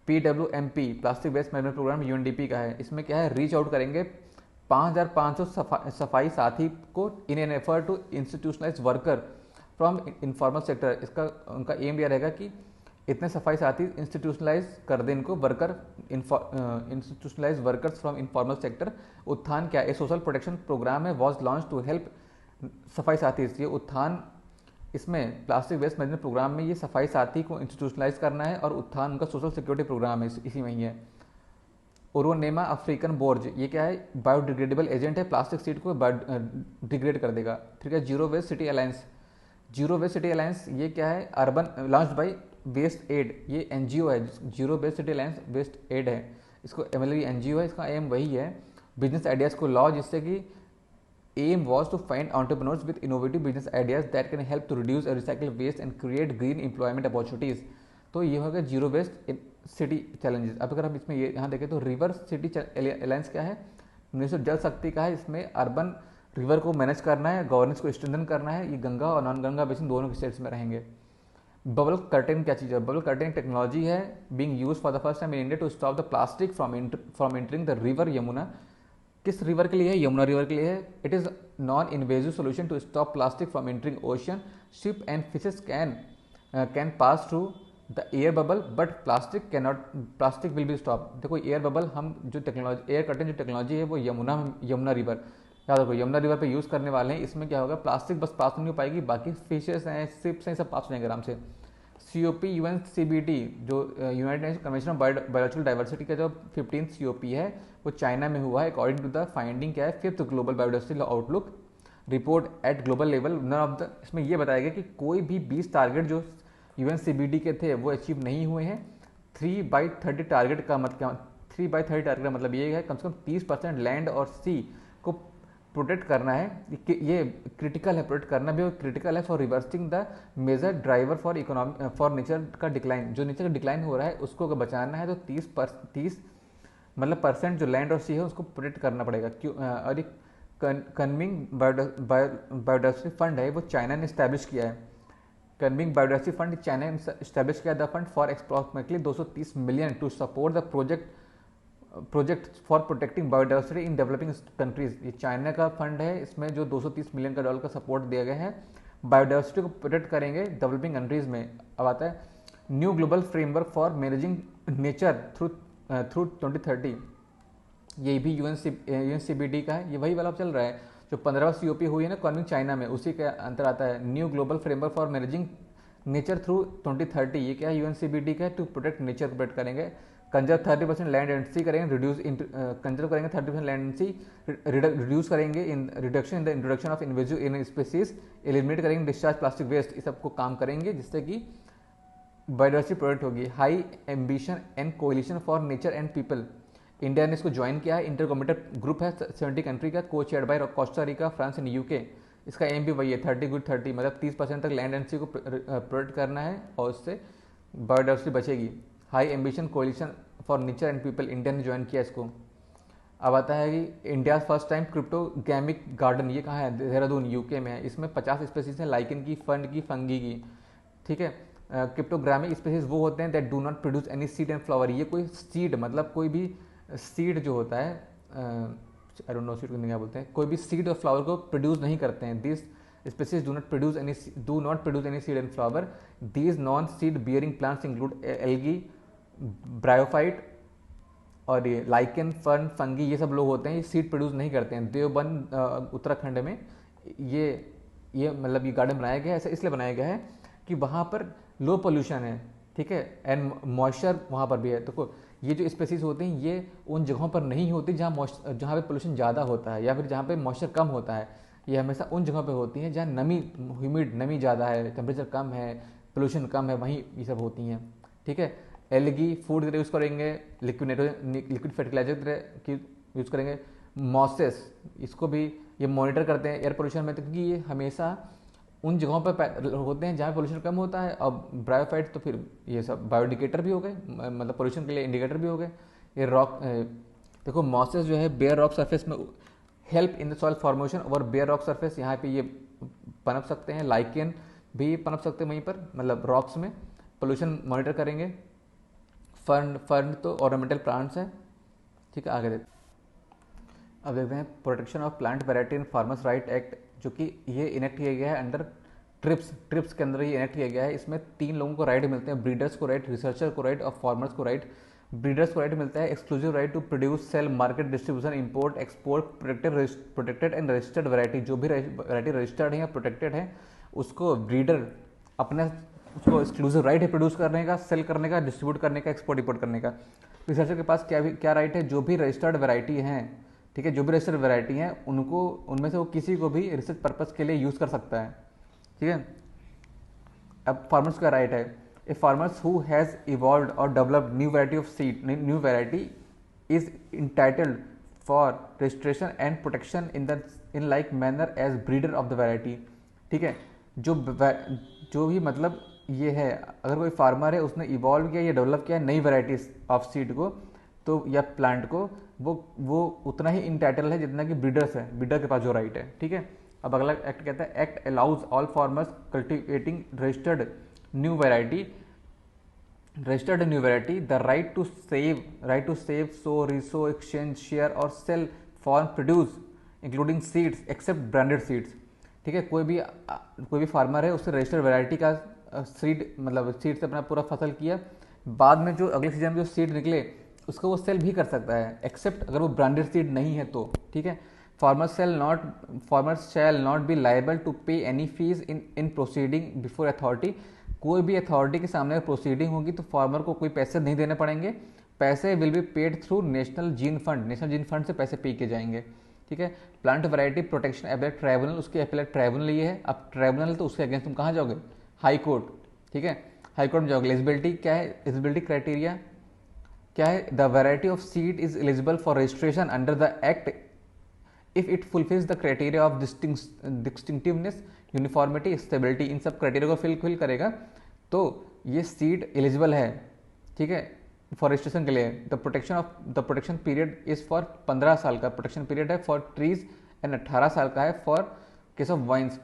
PWMP plastic waste management programme UNDP का है। इसमें क्या है? रीच आउट करेंगे 5500 सफाई साथी को in an effort to institutionalise worker from informal sector. इसका उनका एम यह रहेगा कि इतने सफाई साथी इंस्टीट्यूशनलाइज कर दें इनको, institutionalise workers from informal sector. Utthan क्या है? सोशल प्रोटेक्शन प्रोग्राम है, वॉज लॉन्च टू हेल्प सफाई साथी। ये उत्थान, इसमें प्लास्टिक वेस्ट मैनेजमेंट प्रोग्राम में ये सफाई साथी को इंस्टीट्यूशनलाइज करना है और उत्थान उनका सोशल सिक्योरिटी प्रोग्राम है, इसी में ही है। ओरोनेमा अफ्रीकन बोर्ज, ये क्या है? बायोडिग्रेडेबल एजेंट है, प्लास्टिक सीड को डिग्रेड कर देगा। ठीक है। Zero waste city alliance, zero waste city alliance ये क्या है? Urban launch by waste aid, ये NGO है। Zero waste city alliance waste aid है, इसको मतलब NGO है, इसका एम वही है बिजनेस आइडियाज को लॉ, जिससे कि aim was to find entrepreneurs with innovative business ideas that can help to reduce और recycle waste and create green employment opportunities. तो ये होगा जीरो वेस्ट सिटी चैलेंजेस। अब अगर हम इसमें ये यहाँ देखें तो रिवर सिटी अलायंस क्या है? मिनिस्टर जल शक्ति का है। इसमें अर्बन रिवर को मैनेज करना है, गवर्नेंस को स्ट्रेंथन करना है। ये गंगा और नॉन गंगा बेसिन दोनों स्टेट्स में रहेंगे। बबल कर्टेन क्या चीज़ है? बबल कर्टेन टेक्नोलॉजी है being used for the first time in India to stop the plastic from entering the river Yamuna. किस रिवर के लिए है? यमुना रिवर के लिए है। It is non invasive solution to stop plastic from entering ocean. Ship and fishes can pass through the air bubble but plastic will be stop. देखो, air bubble हम जो टेक्नोलॉजी, एयर कर्टेन जो technology है वो Yamuna river, याद रखो Yamuna river पे use करने वाले हैं। इसमें क्या होगा? प्लास्टिक बस पास नहीं हो पाएगी, बाकी फिशेस हैं, शिप्स हैं, सब पास हो जाएंगे आराम से। COP UNCBD जो United nation convention of biological diversity का जो 15th COP है वो चाइना में हुआ है। अकॉर्डिंग टू द फाइंडिंग क्या है? 5th global biodiversity outlook report at global level none of the, इसमें यह बताया गया कि कोई भी 20 टारगेट जो UNCBD के थे वो अचीव नहीं हुए हैं। 3/30 टारगेट का मतलब 3/30 टारगेट का मतलब ये है कम से कम 30% लैंड और सी को प्रोटेक्ट करना है। ये क्रिटिकल है, प्रोटेक्ट करना भी क्रिटिकल है for reversing the major driver for economy for nature का डिक्लाइन। जो नेचर का डिक्लाइन हो रहा है उसको अगर बचाना है तो 30 मतलब % जो लैंड और सी है उसको प्रोटेक्ट करना पड़ेगा। क्यों? और एक कन्विंग बायोडाइवर्सिटी फंड है वो चाइना ने इस्टेब्लिश किया है। कन्विंग बायोडाइवर्सिटी फंड चाइना ने इस्टेब्लिश किया the fund for approximately 230 million to support the project for protecting biodiversity in developing countries. ये चाइना का फंड है, इसमें जो 230 मिलियन का डॉलर का सपोर्ट दिया गया है बायोडाइवर्सिटी को प्रोटेक्ट करेंगे डेवलपिंग कंट्रीज में। अब आता है new global framework for managing nature through 2030। ये भी UNCBD का है, ये वही वाला चल रहा है जो 15वां COP हुई है ना कॉन्विंग चाइना में, उसी के अंतर आता है new global framework for managing nature through 2030। ये क्या है? UNCBD का है, टू प्रोटेक्ट नेचर प्रोटेक्ट करेंगे। कंजर्व 30% लैंड एंड सी करेंगे, रिड्यूस कंजर्व करेंगे 30% लैंड एंड सी, रिड्यूस करेंगे in reduction in the introduction of invasive alien species, eliminate करेंगे डिस्चार्ज प्लास्टिक वेस्ट। इस सबको काम करेंगे जिससे कि बायोडाइवर्सिटी प्रोटेक्ट होगी। High ambition and coalition for nature and people, India ने इसको ज्वाइन किया है। इंटर गवर्नमेंटल ग्रुप है 70 कंट्री का, को chaired by Costa Rica, France and UK। इसका एम भी वही है 30 गुड 30, मतलब 30% तक लैंड एंड सी को प्रोटेक्ट करना है और उससे बायोडाइवर्सिटी बचेगी। High ambition coalition for nature and people, India ने ज्वाइन किया इसको। अब आता है कि India first time cryptogamic garden, ये कहाँ है? देहरादून UK में है। इसमें 50 स्पेसीज हैं, लाइकन की, फंड की, फंगी की। ठीक है। क्रिप्टोग्रामिक स्पेसीज वो होते हैं that do not produce any seed and flower. ये कोई सीड मतलब कोई भी सीड जो होता है, आई डोंट नो सीड को क्या बोलते हैं, कोई भी सीड और फ्लावर को प्रोड्यूस नहीं करते हैं। This species do not produce any seed and flower. These non seed bearing plants include algae, bryophyte और ये लाइकेन, फर्न, फंगी, ये सब लोग होते हैं, ये सीड प्रोड्यूस नहीं करते हैं। देवबंद उत्तराखंड में ये मतलब ये गार्डन बनाया गया है, ऐसा इसलिए बनाया गया है कि वहाँ पर लो पोल्यूशन है, ठीक है, एंड मॉइस्चर वहाँ पर भी है। देखो ये जो स्पेसीज होते हैं ये उन जगहों पर नहीं होती जहाँ पे पोल्यूशन ज़्यादा होता है या फिर जहाँ पे मॉइस्चर कम होता है। ये हमेशा उन जगहों पे होती हैं जहाँ नमी, ह्यूमिड, नमी ज़्यादा है, टेम्परेचर कम है, पोल्यूशन कम है, वहीं ये सब होती हैं, ठीक है। एलगी फूड की तरह यूज़ करेंगे, लिक्विड फर्टिलाइजर की यूज़ करेंगे। मॉसेस, इसको भी ये मॉनिटर करते हैं एयर पोल्यूशन में, तो क्योंकि ये हमेशा उन जगहों पर होते हैं जहाँ पोल्यूशन कम होता है। अब ब्रायोफाइट तो फिर ये सब बायोइंडिकेटर भी हो गए, मतलब पोल्यूशन के लिए इंडिकेटर भी हो गए। ये रॉक, देखो मॉसेस जो है बेयर रॉक सरफेस में help in the soil formation और बेयर रॉक सरफेस, यहाँ पे ये पनप सकते हैं। लाइकेन भी पनप सकते हैं वहीं पर, मतलब रॉक्स में। पोल्यूशन मॉनिटर करेंगे। फर्न तो ऑर्नामेंटल प्लांट्स हैं, ठीक है। आगे देखते, अब देखते हैं protection of plant variety and farmers right act, जो कि ये इनेक्ट किया गया है अंडर ट्रिप्स के अंदर ये इनेक्ट किया गया है। इसमें 3 लोगों को राइट मिलते हैं, ब्रीडर्स को राइट, रिसर्चर को राइट और फार्मर्स को राइट। ब्रीडर्स को राइट मिलता है exclusive right to produce, sell, market, distribution, import, export protected and registered variety. जो भी वैरायटी रजिस्टर्ड है या प्रोटेक्टेड है उसको ब्रीडर अपने, उसको एक्सक्लूसिव राइट है प्रोड्यूस करने का, सेल करने का, डिस्ट्रीब्यूट करने का, एक्सपोर्ट इंपोर्ट करने का। रिसर्चर के पास क्या राइट है, जो भी रजिस्टर्ड वैरायटी हैं, ठीक है, जो भी रजिस्टर्ड वैरायटी हैं उनको, उनमें से वो किसी को भी रिसर्च पर्पस के लिए यूज़ कर सकता है, ठीक है। अब फार्मर्स का राइट है, a farmers who has evolve और developed new variety of seed, new variety is entitled for registration and protection in like manner as breeder of the variety, ठीक है। जो भी मतलब ये है, अगर कोई फार्मर है उसने इवॉल्व किया या डेवलप किया नई वैराइटीज ऑफ सीड को, तो या प्लांट को, वो उतना ही इंटाइटल है जितना कि ब्रीडर्स है, ब्रीडर के पास जो राइट है, ठीक है। अब अगला एक्ट कहता है, act allows all farmers cultivating registered new variety the right to save, sow, resow, exchange, share और sell farm produce including seeds except branded seeds, ठीक है। कोई भी फार्मर है उससे रजिस्टर्ड वैरायटी का सीड, मतलब सीड से अपना पूरा फसल किया, बाद में जो अगले सीजन में जो सीड निकले उसको वो सेल भी कर सकता है, एक्सेप्ट अगर वो ब्रांडेड सीड नहीं है तो, ठीक है। Farmers shall not be liable to pay any fees in proceeding before authority. कोई भी अथॉरिटी के सामने प्रोसीडिंग होगी तो फार्मर को कोई पैसे नहीं देने पड़ेंगे। पैसे will be paid through national gene fund से पैसे पे किए जाएंगे, ठीक है। Plant variety protection appellate tribunal, उसके एपेलेट ट्राइब्यूनल ये है। अब ट्राइब्यूनल तो उसके अगेंस्ट तुम कहाँ जाओगे, हाई कोर्ट, ठीक है, हाई कोर्ट में जाओगे। एलिजिबिलिटी क्या है, एलिजिबिलिटी क्राइटेरिया क्या है, the variety of seed is eligible for registration under the act if it fulfils the criteria of distinctiveness, uniformity, stability. इन सब क्राइटेरिया को फिल करेगा तो ये सीड एलिजिबल है, ठीक है, फॉर रजिस्ट्रेशन के लिए। The protection period is for 15 साल का प्रोटेक्शन पीरियड है फॉर ट्रीज एंड 18 साल का है for case of vines.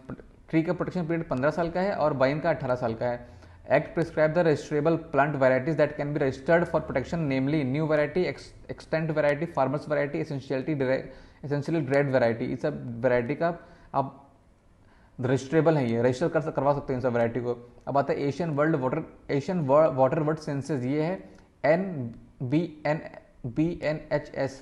Tree का प्रोटेक्शन पीरियड 15 साल का है और वाइन का 18 साल का है। Act prescribe the registrable plant varieties that can be registered for protection, namely new variety, extent variety, farmers variety, essentially grade variety. इस सब वैरायटी का आप रजिस्ट्रेबल है, ये रजिस्टर करवा सकते हैं इन सब वैरायटी को। अब आता है एशियन वाटर वर्ड सेंसस, ये है BNHS,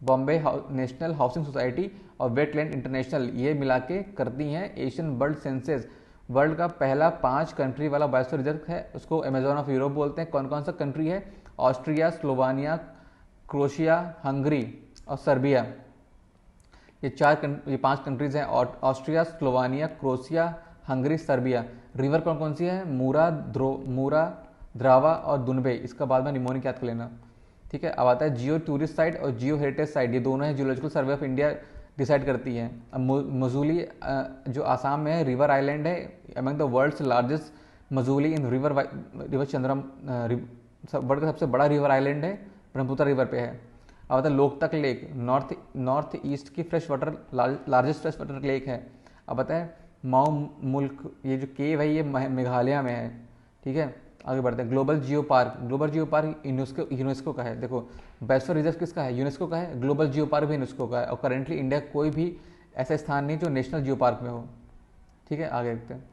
Bombay national housing society और वेटलैंड इंटरनेशनल, ये मिला के करती हैं एशियन वर्ल्ड सेंसस। वर्ल्ड का पहला 5 कंट्री वाला बायोस्फीयर रिजर्व है, उसको अमेजोन ऑफ यूरोप बोलते हैं। कौन कौन सा कंट्री है, ऑस्ट्रिया, स्लोवानिया, क्रोशिया, हंगरी और सर्बिया। ये 5 कंट्रीज हैं, Austria, Slovenia, crochet, Hungary, Serbia. River कौन कौन सी है, मूरा, द्रावा और दुनबे। इसका बाद में निमोनिक याद कर लेना, ठीक है। अब आता है जियो टूरिस्ट साइट और जियो हेरिटेज साइट, ये दोनों है geological survey of India decide करती है। अब मजूली जो आसाम में है, रिवर आइलैंड है, among the world's largest Majuli in river चंद्रम, वर्ल्ड का सबसे बड़ा रिवर आइलैंड है, ब्रह्मपुत्र रिवर पे है। अब आता है लोकतक लेक, नॉर्थ ईस्ट की fresh water largest fresh water lake है। अब आता है माओ मुल्क, ये जो केव है ये मेघालय में है, ठीक है। आगे बढ़ते हैं, ग्लोबल जियो पार्क यूनेस्को का है। देखो बायोस्फीयर रिजर्व किसका है, यूनेस्को का है, ग्लोबल जियो पार्क भी यूनेस्को का है। और करेंटली इंडिया कोई भी ऐसा स्थान नहीं जो नेशनल जियो पार्क में हो, ठीक है। आगे देखते हैं,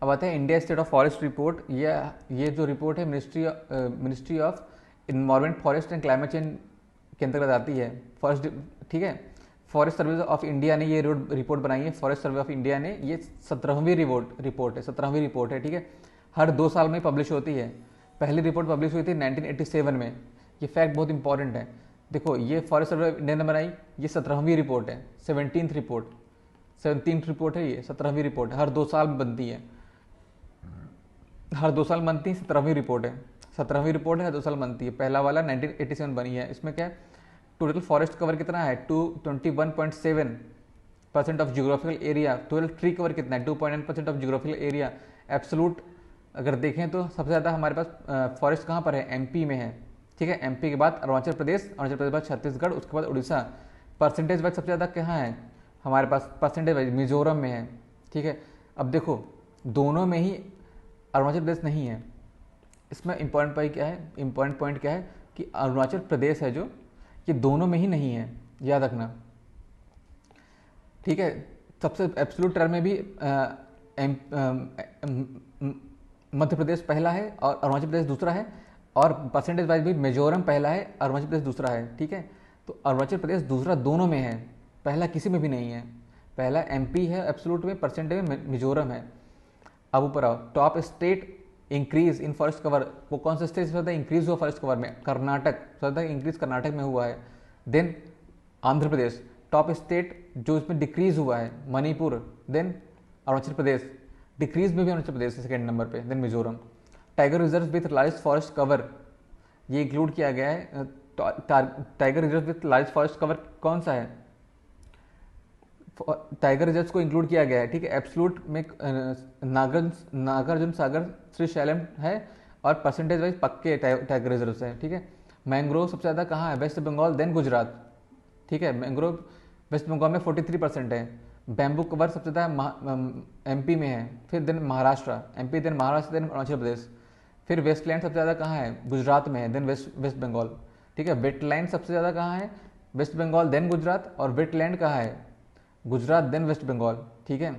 अब आता है India state of forest report. ये जो रिपोर्ट है ministry of environment, forest and climate change के अंतर्गत आती है। फॉरेस्ट, ठीक है, फॉरेस्ट सर्वे ऑफ इंडिया ने ये रिपोर्ट बनाई है। फॉरेस्ट सर्वे ऑफ इंडिया ने, ये 17वीं रिपोर्ट है, 17वीं रिपोर्ट है, ठीक है। हर 2 साल में पब्लिश होती है। पहली रिपोर्ट पब्लिश हुई थी 1987 में। ये फैक्ट बहुत इंपॉर्टेंट है। देखो, ये फॉरेस्ट सर्वे ऑफ इंडिया ने बनाई, ये 17वीं रिपोर्ट है, 17th रिपोर्ट है ये, 17वीं रिपोर्ट है, हर 2 साल में बनती है, हर 2 साल बनती है। 17वीं रिपोर्ट है, 17वीं रिपोर्ट है, हर 2 साल बनती है। पहला वाला 1987 बनी है। इसमें क्या है, टोटल फॉरेस्ट कवर कितना है, 21.7% of geographical area. Total tree cover कितना है, 2.9% ऑफ जियोग्राफिकल एरिया। एब्सोलूट अगर देखें तो सबसे ज़्यादा हमारे पास फॉरेस्ट कहाँ पर है, एमपी में है, ठीक है। एमपी के बाद अरुणाचल प्रदेश, अरुणाचल प्रदेश के बाद छत्तीसगढ़, उसके बाद उड़ीसा। परसेंटेज वाइज सबसे ज़्यादा कहाँ है हमारे पास, परसेंटेज वाइज मिजोरम में है, ठीक है। अब देखो, दोनों में ही अरुणाचल प्रदेश नहीं है। इसमें इंपॉर्टेंट पॉइंट क्या है कि अरुणाचल प्रदेश है जो, ये दोनों में ही नहीं है, याद रखना, ठीक है। सबसे एब्सोल्यूट टर्म में भी मध्य प्रदेश पहला है और अरुणाचल प्रदेश दूसरा है, और परसेंटेज वाइज भी मिजोरम पहला है, अरुणाचल प्रदेश दूसरा है, ठीक है। तो अरुणाचल प्रदेश दूसरा दोनों में है, पहला किसी में भी नहीं है। पहला एमपी है एब्सोल्यूट में, परसेंटेज में मिजोरम है। अब ऊपर आओ, top state increase in forest cover, वो कौन सा स्टेट ज़्यादा इंक्रीज हुआ फॉरेस्ट कवर में, कर्नाटक, ज़्यादा इंक्रीज कर्नाटक में हुआ है। Then Andhra Pradesh. Top state जो इसमें डिक्रीज हुआ है, मणिपुर। देन अरुणाचल प्रदेश, डिक्रीज में भी अरुणाचल प्रदेश है सेकेंड नंबर पे। Then Mizoram. Tiger reserve with large forest cover, ये इंक्लूड किया गया है। Tiger reserve with large forest cover कौन सा है, टाइगर रिजर्व को इंक्लूड किया गया है, ठीक है। एब्सोल्यूट में नागार्जुन सागर, श्रीशैलम है, और परसेंटेज वाइज पक्के टाइगर रिजर्व है, ठीक है। मैंग्रोव सबसे ज़्यादा कहाँ है, वेस्ट बंगाल, देन गुजरात, ठीक है। मैंग्रोव वेस्ट बंगाल में 43% है। बैम्बू कवर सबसे ज़्यादा एमपी में है, फिर then Maharashtra, MP then Maharashtra, then Arunachal Pradesh. फिर वेस्टलैंड सबसे ज़्यादा कहाँ है, गुजरात में है, देन वेस्ट बंगाल, ठीक है। वेटलैंड सबसे ज़्यादा कहाँ है, वेस्ट बंगाल, देन गुजरात, और वेटलैंड कहाँ है, गुजरात, देन वेस्ट बंगाल, ठीक है।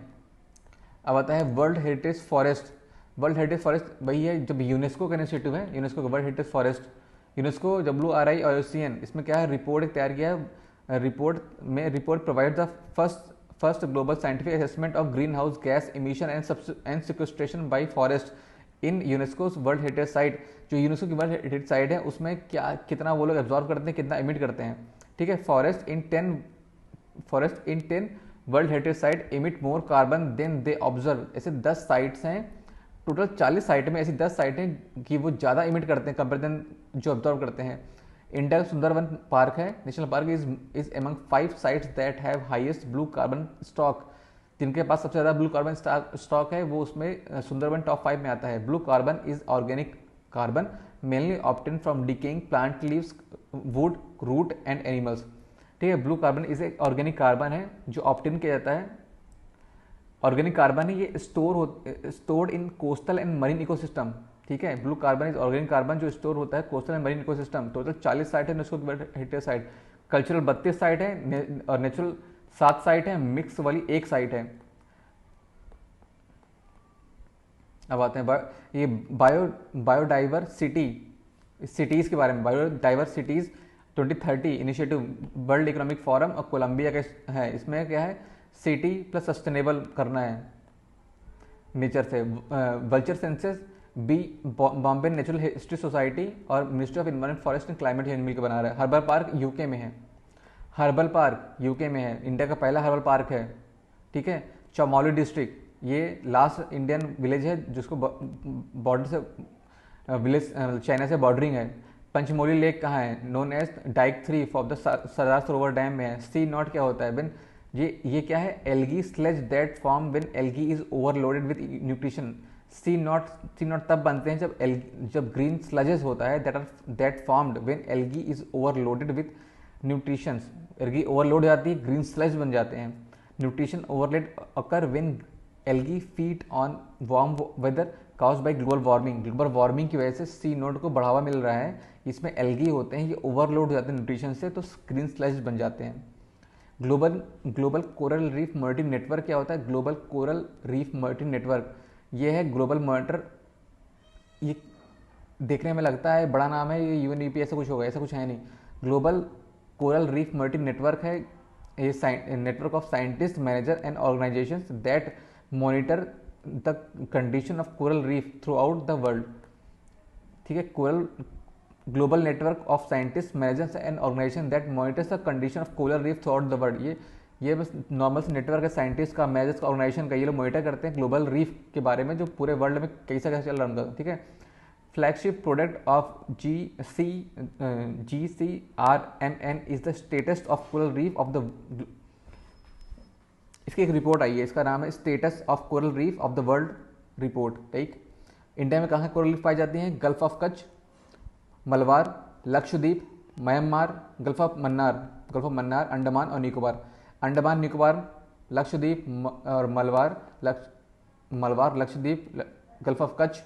अब आता है world heritage forest. World heritage forest वही है जब यूनेस्को का इनिशिएटिव है, यूनेस्को का world heritage forest. UNESCO WRIOCN, इसमें क्या है, रिपोर्ट तैयार किया है। Report provide the first global scientific assessment of green house gas emission and sequestration by forest in UNESCO's world heritage site. जो यूनेस्को की वर्ल्ड हेरिटेज साइट है उसमें क्या कितना वो लोग एब्जॉर्व करते हैं, कितना इमिट करते हैं, ठीक है। Forest in 10 world heritage site emit more carbon than they observe. ऐसे 10 साइट्स हैं, टोटल 40 साइट में ऐसी 10 साइटें कि वो ज़्यादा इमिट करते हैं कंपेरिजन जो ऑब्जर्व करते हैं। इंडिया सुंदरवन पार्क है, national park is among 5 sites that have highest blue carbon stock. जिनके पास सबसे ज़्यादा ब्लू कार्बन स्टॉक है वो उसमें सुंदरवन टॉप 5 में आता है। Blue carbon is organic carbon mainly obtain from decaying plant leaves, wood, root and animals, ठीक है। ब्लू कार्बन इज एक ऑर्गेनिक कार्बन है जो ऑब्टेन किया जाता है, ऑर्गेनिक कार्बन है, ये stored in coastal and marine ecosystem, ठीक है। Blue carbon is organic carbon जो स्टोर होता है coastal and marine ecosystem. Total 40 site है उसको हेरिटेज साइट। कल्चरल 32 साइट है और नेचुरल 7 साइट है, मिक्स वाली 1 साइट है। अब आते हैं ये बायोडाइवर्सिटी सिटीज़ के बारे में। Biodiversities 2030 initiative world economic forum और कोलंबिया का है। इसमें क्या है, सिटी प्लस सस्टेनेबल करना है नेचर से। Vulture census by Bombay natural history society और ministry of environment forest and climate change मिलकर बना रहा है। हर्बल पार्क यूके में है, हर्बल पार्क यूके में है, इंडिया का पहला हर्बल पार्क है, ठीक है। चमोली डिस्ट्रिक्ट, ये लास्ट इंडियन विलेज है जिसको बॉर्डर से विलेज चाइना से बॉर्डरिंग है। पंचमोली लेक कहाँ है, known as dyke 3 of the Sardar Sarovar dam में है। सी नॉट क्या होता है, व्हेन ये क्या है, algae sludge that form when algae is overloaded with nutrition. सी नॉट तब बनते हैं जब ग्रीन स्लजेस होता है that formed when algae is overloaded with nutrition. Algae overload जाती है, ग्रीन स्लज बन जाते हैं। Nutrition overload occur when algae feed on warm weather caused by global warming. Global warming की वजह से सी नोड को बढ़ावा मिल रहा है, इसमें एल्गी होते हैं, ये ओवरलोड हो जाते हैं न्यूट्रिशन से, तो ग्रीन स्लज बन जाते हैं। Global coral reef Martin network क्या होता है, global coral reef Martin network, ये है ग्लोबल मॉनिटर। ये देखने में लगता है बड़ा नाम है, ये यूएनईपी ऐसा कुछ होगा, ऐसा कुछ है नहीं। Global coral reef monitoring network है, ये network of scientist, manager and organisations that monitor the condition of coral reef throughout the world. ठीक है, coral global network of scientist, managers and organisation that monitors the condition of coral reef throughout the world. ये बस normal से network है scientist का, managers का, organisation का, ये लोग मॉनिटर करते हैं ग्लोबल रीफ के बारे में जो पूरे वर्ल्ड में कैसा कैसा चल रहा है उनका। ठीक है, flagship product of GCRMN is the status of coral reef of the, इसकी एक रिपोर्ट आई है, इसका नाम है status of coral reef of the world report. ठीक, इंडिया में कहाँ कोरल रीफ पाई जाती हैं? Gulf of Kutch, Malabar, Lakshadweep, Myanmar, gulf of Mannar, Andaman और निकोबार। अंडमान निकोबार, लक्षद्वीप और Malabar, Lakshadweep, gulf of Kutch,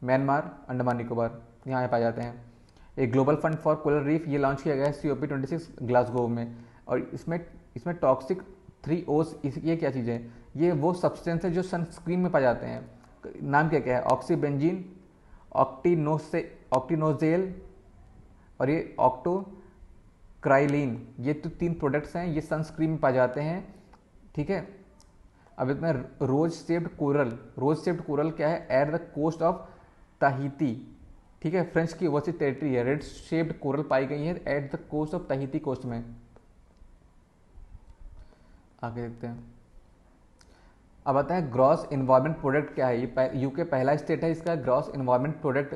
Myanmar, Andaman Nicobar, यहाँ पाए जाते हैं। एक global fund for coral reef ये लॉन्च किया गया है COP26 ग्लासगो में। और इसमें टॉक्सिक 3O's, ये क्या चीज़ है? ये वो सब्सटेंस है जो सनस्क्रीन में पाए जाते हैं। नाम क्या क्या है? ऑक्सीबेंजीन, ऑक्टीनोजेल और ये ऑक्टोक्राइलिन। ये तो 3 प्रोडक्ट्स हैं, ये सनस्क्रीन में पाए जाते हैं। ठीक है, अब इसमें रोज शेप्ड कोरल क्या है? At the coast of Tahiti. ठीक है, फ्रेंच की ओवरसीज टेरिटरी है। रेड शेप्ड कोरल पाई गई है at the coast of Tahiti coast में। आगे देखते हैं। अब आता है ग्रॉस इन्वायरमेंट प्रोडक्ट क्या है? ये यूके पहला स्टेट है, इसका ग्रॉस इन्वायरमेंट प्रोडक्ट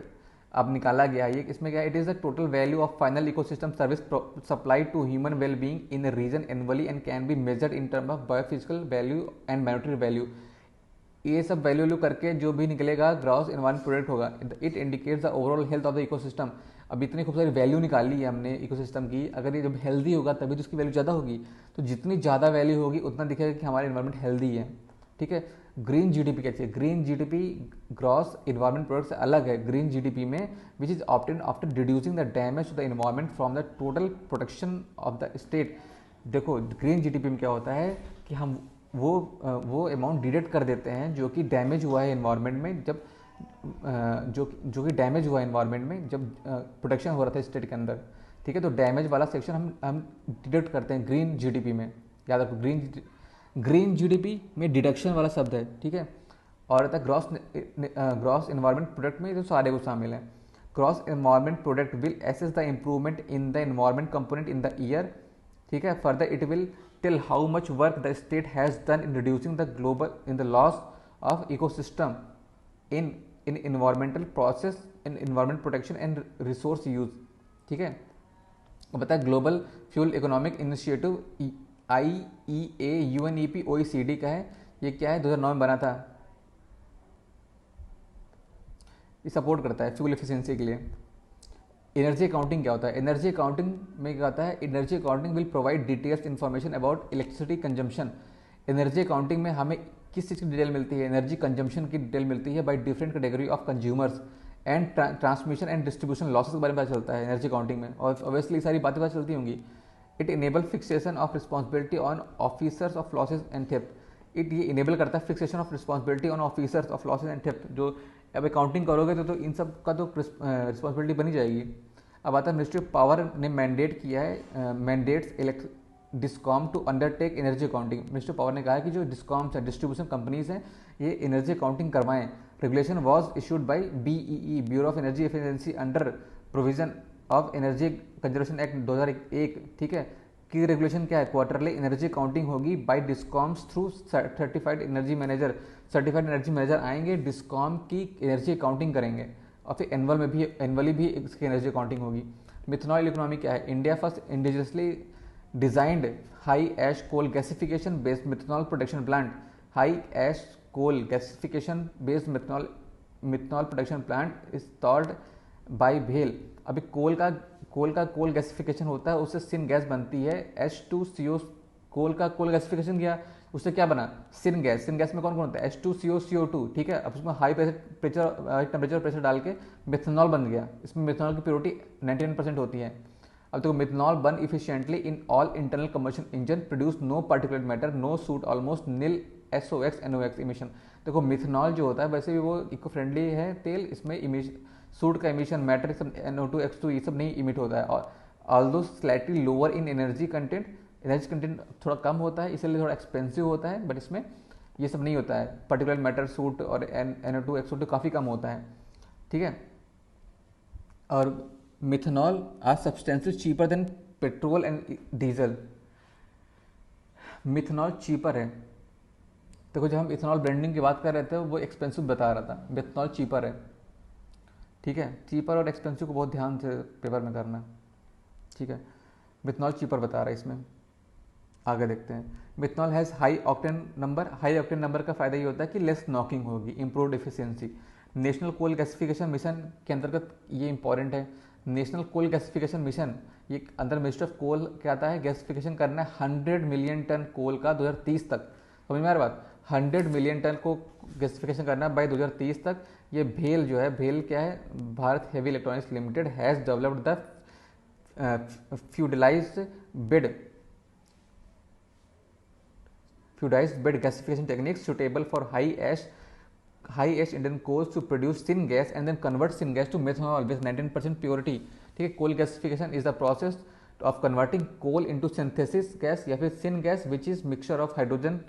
अब निकाला गया है। ये इसमें क्या है? It is the total value of final ecosystem service supply to human well being in region annually and can be measured in term of biophysical value and monetary value. ये सब वैल्यू करके जो भी निकलेगा ग्रॉस इन्वायरमेंट प्रोडक्ट होगा। It indicates the overall health of the ecosystem. अब इतनी खूब सारी वैल्यू निकाली है हमने इकोसिस्टम की, अगर ये जब हेल्दी होगा तभी तो उसकी वैल्यू ज़्यादा होगी। तो जितनी ज़्यादा वैल्यू होगी उतना दिखेगा कि हमारा इन्वायरमेंट हेल्दी है। ठीक है, ग्रीन जीडीपी क्या चाहिए? Green GDP gross environment product से अलग है। ग्रीन जीडीपी में which is obtain after reducing the damage to the environment from the total protection of the state. देखो ग्रीन जीडीपी में क्या होता है कि हम वो अमाउंट डिडक्ट कर देते हैं जो कि डैमेज हुआ है इन्वायरमेंट में, जब जो कि डैमेज हुआ है इन्वायरमेंट में जब प्रोटेक्शन हो रहा था स्टेट के अंदर। ठीक है, तो डैमेज वाला सेक्शन हम डिडक्ट करते हैं ग्रीन जीडीपी में। याद रखो, ग्रीन जीडीपी में डिडक्शन वाला शब्द है। ठीक है, और रहता है ग्रॉस इन्वायरमेंट प्रोडक्ट में जो सारे को शामिल हैं। Gross environment product will assess the improvement in the environment component in the year. ठीक है, further it will tell how much work the state has done in reducing the global in the loss of ecosystem in environmental process, in environment protection and resource use. ठीक है, अब बताया global fuel economic initiative IEA UNEP OECD का है। ये क्या है? 2009 में बना था। ये सपोर्ट करता है फ्यूल एफिशिएंसी के लिए। एनर्जी अकाउंटिंग क्या होता है? एनर्जी अकाउंटिंग में क्या होता है? Energy accounting will provide details information about electricity consumption. Energy accounting में हमें किस चीज़ की डिटेल मिलती है? एनर्जी कंजम्पशन की डिटेल मिलती है by different category of consumers and transmission and distribution losses के बारे में पता चलता है एनर्जी अकाउंटिंग में। और ऑब्वियसली सारी बातें पता चलती होंगी। It enable fixation of responsibility on officers of losses and theft. ये इनेबल करता है fixation of responsibility on officers of losses and theft. जो अब अकाउंटिंग करोगे तो इन सब का तो रिस्पॉन्सिबिलिटी बनी जाएगी। अब आता है मिनिस्ट्री ऑफ पावर ने मैंडेट किया है, mandates discom to undertake energy accounting. Ministry of power ने कहा है कि जो डिस्कॉम्स हैं, डिस्ट्रीब्यूशन कंपनीज हैं, ये एनर्जी अकाउंटिंग करवाएं। Regulation was issued by BEE, bureau of energy efficiency, under provision of energy conservation act 2001। ठीक है, की रेगुलेशन क्या है? क्वार्टरली एनर्जी अकाउंटिंग होगी by discoms through certified energy manager. Certified energy manager आएंगे, डिस्कॉम की energy accounting करेंगे और फिर एनुअली भी इसकी एनर्जी अकाउंटिंग होगी। मिथनॉल इकोनॉमी क्या है? India first indigenously designed high ash coal gasification based methanol production plant. High ash coal gasification based methanol production plant installed by भेल। अभी कोल गैसिफिकेशन होता है, उससे सिन गैस बनती है H2CO। कोल गैसिफिकेशन किया, उससे क्या बना? Syn gas. सिन गैस में कौन कौन होता है? H2CO, CO2। ठीक है, अब उसमें हाई टेम्परेचर प्रेशर डाल के मिथनॉल बन गया। इसमें मिथनॉल की प्योरिटी 99% होती है। अब देखो, methanol burn efficiently in all internal combustion engine, produce no particulate matter, no soot, almost nil SOx NOx emission. देखो मिथनॉल जो होता है वैसे भी वो इको फ्रेंडली है तेल, इसमें सूट का इमिशन मैटर सब NO2 X2 ये सब नहीं इमिट होता है, और although slightly lower in energy content थोड़ा कम होता है, इसलिए थोड़ा एक्सपेंसिव होता है, बट इसमें ये सब नहीं होता है। पर्टिकुलर मैटर सूट और NO2 X2 काफ़ी कम होता है, ठीक है। और methanol are substances cheaper than petrol and diesel. Methanol cheaper है, देखो जब हम इथेनॉल ब्लेंडिंग की बात कर रहे थे वो एक्सपेंसिव बता रहा था, मिथनॉल चीपर है, ठीक है। चीपर और एक्सपेंसिव को बहुत ध्यान से पेपर में करना, ठीक है। मिथनॉल चीपर बता रहा है इसमें, आगे देखते हैं। Methanol has high octane number का फ़ायदा ये होता है कि लेस नॉकिंग होगी, improved efficiency. National coal gasification mission के अंतर्गत ये इंपॉर्टेंट है। नेशनल कोल गैसिफिकेशन मिशन ये अंदर मिनिस्ट्री ऑफ कोल क्या आता है, गैसिफिकेशन करना है 100 मिलियन टन कोल का 2030 तक, समझ में आ रही बात। 100 मिलियन टन को गैसिफिकेशन करना है बाय 2030 तक। ये भेल जो है, भेल क्या है, Bharat heavy electronics limited has developed the fluidised bed gasification techniques suitable for high ash Indian coals to produce syn gas and then convert syn gas to methanol with 19% purity, ठीक है। Coal gasification is the process of converting coal into synthesis gas या फिर syn gas which is mixture of hydrogen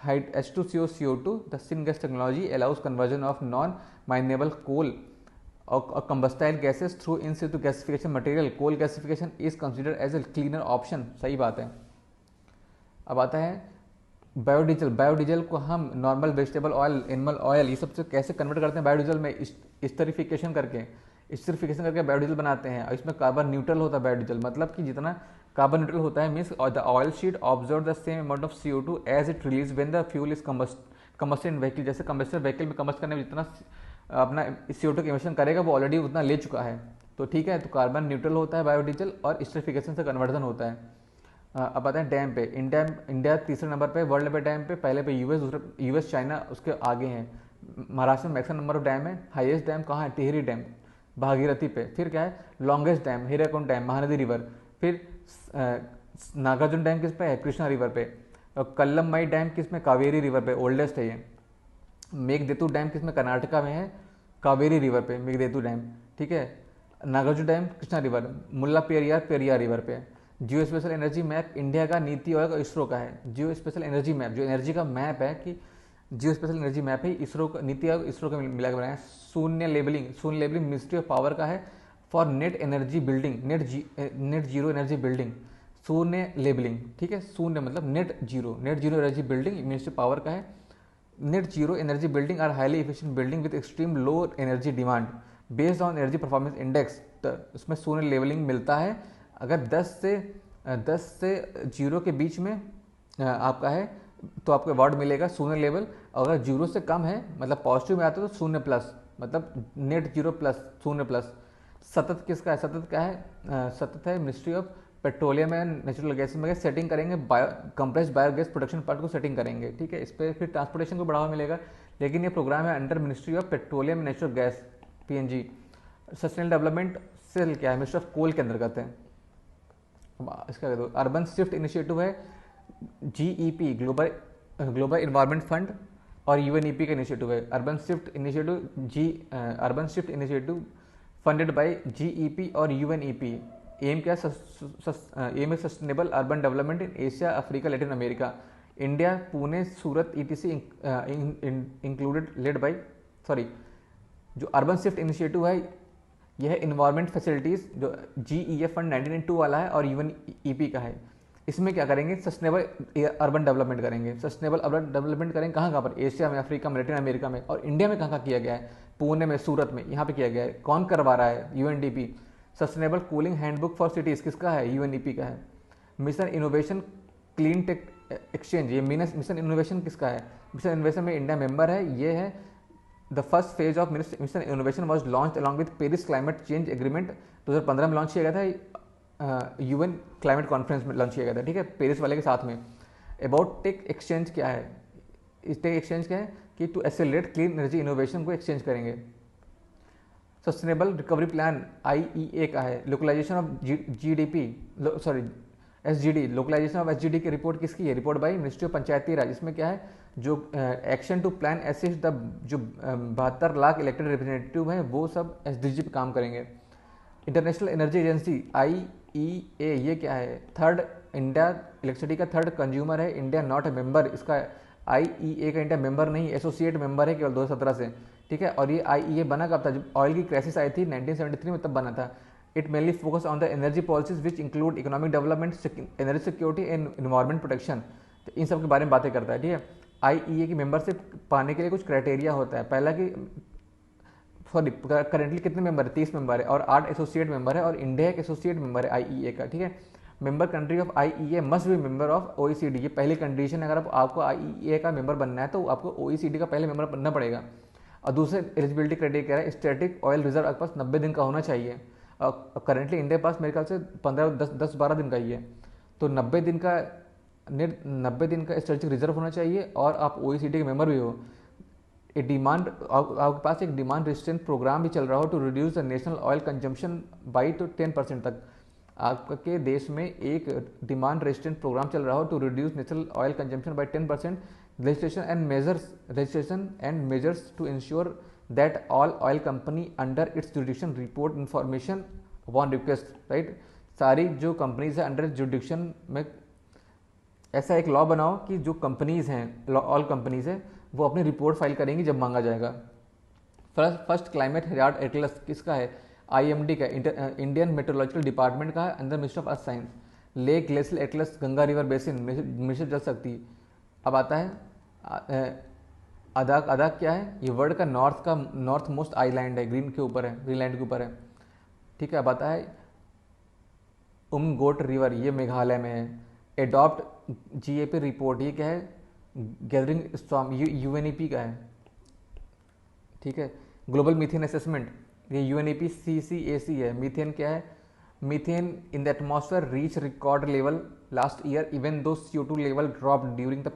H2CO CO2. The syngas technology allows conversion of non-mineable coal or combustible gases through in situ gasification material. Coal gasification is considered as a cleaner option. सही बात है। अब आता है biodiesel. Biodiesel को हम normal vegetable oil, animal oil, ये सबसे कैसे कन्वर्ट करते हैं बायोडीजल में, स्टरीफिकेशन करके बायोडीजल बनाते हैं। और इसमें कार्बन न्यूट्रल होता है बायोडीजल, मतलब कि जितना कार्बन न्यूट्रल होता है means the oil sheet observe the same amount of CO2 as it release when the fuel is combusted in vehicle. जैसे कम्बस्टर व्हीकल में कम्बस्ट करने में जितना अपना CO2 का इमिशन करेगा वो ऑलरेडी उतना ले चुका है, तो ठीक है। तो कार्बन न्यूट्रल होता है बायोडीजल और स्टरीफिकेशन से कन्वर्जन होता है। अब आते हैं डैम पे। इंडिया तीसरे नंबर पे वर्ल्ड पे डैम पे, पहले पे यूएस चाइना उसके आगे हैं। महाराष्ट्र में मैक्सिमम नंबर ऑफ डैम है। हाईएस्ट डैम कहाँ है, टिहरी डैम भागीरथी पे। फिर क्या है, longest dam Hirakud dam Mahanadi river. फिर नागार्जुन डैम किस पे है, कृष्णा रिवर पे। और कल्लमई डैम किस में, कावेरी रिवर पे, ओल्डेस्ट है ये। मेघदेतु डैम किस में, कर्नाटका में है, कावेरी रिवर पे मेघदेतु डैम, ठीक है। Nagarjun dam Krishna river. Mulla Periyar river पे। Geo spatial energy map India का नीति आयोग और इसरो का है। जियो स्पेशल एनर्जी मैप जो एनर्जी का मैप है, कि जियो स्पेशल एनर्जी मैप है इसरो का, नीति आयोग इसरो का मिला के बनाया। शून्य लेबलिंग मिनिस्ट्री ऑफ पावर का है for net energy building, net zero energy building. Shunya labelling, ठीक है। शून्य मतलब net zero energy building ministry of power का है। Net zero energy building are highly efficient building with extreme low energy demand based on energy performance index. तो उसमें शून्य levelling मिलता है अगर 10 से 0 के बीच में आपका है तो आपको अवार्ड मिलेगा शून्य लेवल। अगर 0 से कम है मतलब पॉजिटिव में आता है तो शून्य प्लस, मतलब नेट जीरो प्लस, शून्य प्लस। सतत किसका है, सतत क्या है, सतत है ministry of petroleum and natural gas में सेटिंग करेंगे, कंप्रेस्ड बायोगैस प्रोडक्शन पार्ट को सेटिंग करेंगे, ठीक है। इस पर फिर ट्रांसपोर्टेशन को बढ़ावा मिलेगा, लेकिन ये प्रोग्राम है under ministry of petroleum and natural gas PNG। Sustainable development cell क्या है, मिनिस्ट्री ऑफ कोल के अंतर्गत है। इसका कह दो अर्बन शिफ्ट इनिशिएटिव है, GEP ग्लोबल इन्वायरमेंट फंड और UNEP का इनिशिएटिव है। Urban shift initiative funded by GEP और UNEP। एम क्या, एम है sustainable urban development in Asia, Africa, Latin America. India, Pune, Surat ETC included led by जो urban shift initiative है यह है इन्वायरमेंट फैसिलिटीज़ जो GEF फंड 1992 वाला है और UNEP का है। इसमें क्या करेंगे, सस्टेनेबल अर्बन डेवलपमेंट करेंगे। सस्टेनेबल अर्बन डेवलपमेंट करेंगे कहाँ पर, एशिया में, अफ्रीका में, लैटिन अमेरिका में। और इंडिया में कहाँ किया गया है, पुणे में, सूरत में, यहाँ पे किया गया है। कौन करवा रहा है, UNDP। Sustainable cooling handbook for cities किसका है, UNEP का है। Mission innovation clean tech exchange, ये मिशन इनोवेशन किसका है, मिशन इनोवेशन में इंडिया मेंबर है। ये है the first phase of mission innovation was launch along with Paris climate change agreement. 2015 में लॉन्च किया गया था, UN क्लाइमेट कॉन्फ्रेंस में लॉन्च किया गया था, ठीक है, पेरिस वाले के साथ में। अबाउट टेक एक्सचेंज क्या है, इस टेक एक्सचेंज क्या है कि to accelerate clean energy innovation को एक्सचेंज करेंगे। सस्टेनेबल रिकवरी प्लान IEA का है। Localisation of GDP SGD, localisation of SGD की रिपोर्ट किसकी है? Report by ministry of panchayati raj. इसमें क्या है, जो action to plan assist the जो 72 लाख इलेक्टेड रिप्रेजेंटेटिव हैं वो सब SDG पे काम करेंगे। इंटरनेशनल एनर्जी एजेंसी IEA, ये क्या है? थर्ड, इंडिया इलेक्ट्रिसिटी का थर्ड कंज्यूमर है, इंडिया नॉट ए मेंबर। इसका IEA का इंडिया मेंबर नहीं, एसोसिएट मेंबर है केवल 2017 से, ठीक है। और ये IEA बना कब था? जब ऑयल की क्राइसिस आई थी 1973 में, तब बना था। It mainly focus on the energy policies which include economic development, energy security and environment protection. तो इन सब के बारे में बातें करता है, ठीक है। IEA की मेंबरशिप पाने के लिए कुछ क्राइटेरिया होता है। पहला कि करेंटली कितने मेंबर है? 30 मेंबर है और 8 एसोसिएट मेंबर है, और इंडिया एक एसोसिएट मेंबर है IEA का, ठीक है। Member country of IEA must be member of OECD, ये पहली कंडीशन है। अगर आपको IEA का मेंबर बनना है तो आपको OECD का पहले मेंबर बनना पड़ेगा। और दूसरे एलिजिबिलिटी क्राइटेरिया क्या है? स्टैटिक ऑयल रिजर्व आपके पास 90 दिन का होना चाहिए। करेंटली इंडिया के पास मेरे ख्याल से 10-12 दिन का ही है। तो 90 दिन का स्ट्रेटेजिक रिजर्व होना चाहिए, और आप OECD के मेंबर भी हो। डिमांड, आपके पास एक डिमांड रेजिस्टेंस प्रोग्राम भी चल रहा हो to reduce the national oil consumption by तो 10% तक। आपके देश में एक डिमांड रेजिस्टेंस प्रोग्राम चल रहा हो to reduce national oil consumption by 10%। Registration and measures to ensure that all oil company under its jurisdiction report information upon request, right. सारी जो कंपनीज है अंडर जुडिक्शन में ऐसा एक लॉ बनाओ कि जो कंपनीज हैं, ऑल कंपनीज है, वो अपनी रिपोर्ट फाइल करेंगी जब मांगा जाएगा। फर्स्ट क्लाइमेट हजार्ड एटलस किसका है? IMD का, इंडियन मेट्रोलॉजिकल डिपार्टमेंट का है, under ministry of earth science. Lake glacial Atlas, Ganga river basin, mission जल शक्ति। अब आता है अदाक। अदाक क्या है? ये वर्ल्ड का नॉर्थ मोस्ट आइलैंड है, ग्रीनलैंड के ऊपर है, ठीक है। अब आता है उमगोट रिवर, ये मेघालय में है। एडॉप्ट GAP रिपोर्ट, ये क्या है? गैदरिंग स्टॉर्म, UNEP का है, ठीक है। ग्लोबल मीथेन असेसमेंट, ये UNEP CCAC है। मीथेन क्या है? Methane in the atmosphere reach record level last year even though CO2 level drop during the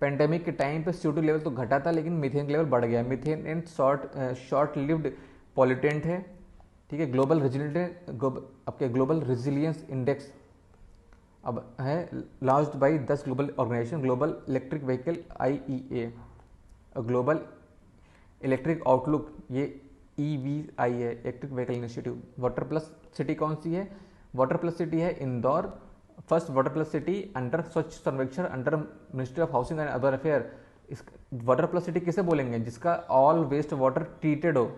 pandemic के टाइम पे CO2 लेवल तो घटा था, लेकिन मीथेन का लेवल बढ़ गया। Methane and short lived pollutant है, ठीक है। ग्लोबल रेजिलियंस इंडेक्स अब है launched by 10 global organisation. Global electric vehicle IEA, global electric outlook, ये EVI है, electric vehicle initiative. Water plus city कौन सी है? वाटर प्लस सिटी है Indore, first water plus city under Swachh Survekshan under ministry of housing and urban affair. इस water plus city किसे बोलेंगे? जिसका ऑल वेस्ट वाटर ट्रीटेड हो,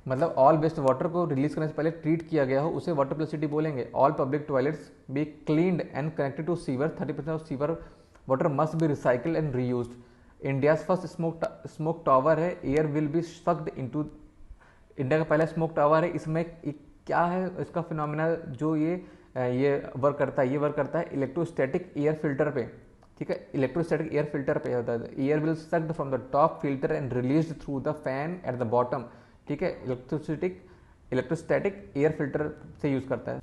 मतलब ऑल वेस्ट वाटर को रिलीज करने से पहले ट्रीट किया गया हो, उसे वाटर प्लस सिटी बोलेंगे। All public toilets be cleaned and connected to sewer, 30% of sewer water must be recycled and reused. India first smoke tower है, air will be sucked into. India का पहला smoke tower है। इसमें क्या है इसका phenomena जो ये वर्क करता है इलेक्ट्रोस्टैटिक एयर फिल्टर पे, ठीक है। इलेक्ट्रोस्टैटिक एयर फिल्टर पे होता है। Air will sucked from the top filter and released through the fan at the bottom, ठीक है। इलेक्ट्रोस्टैटिक एयर फिल्टर से यूज करता है।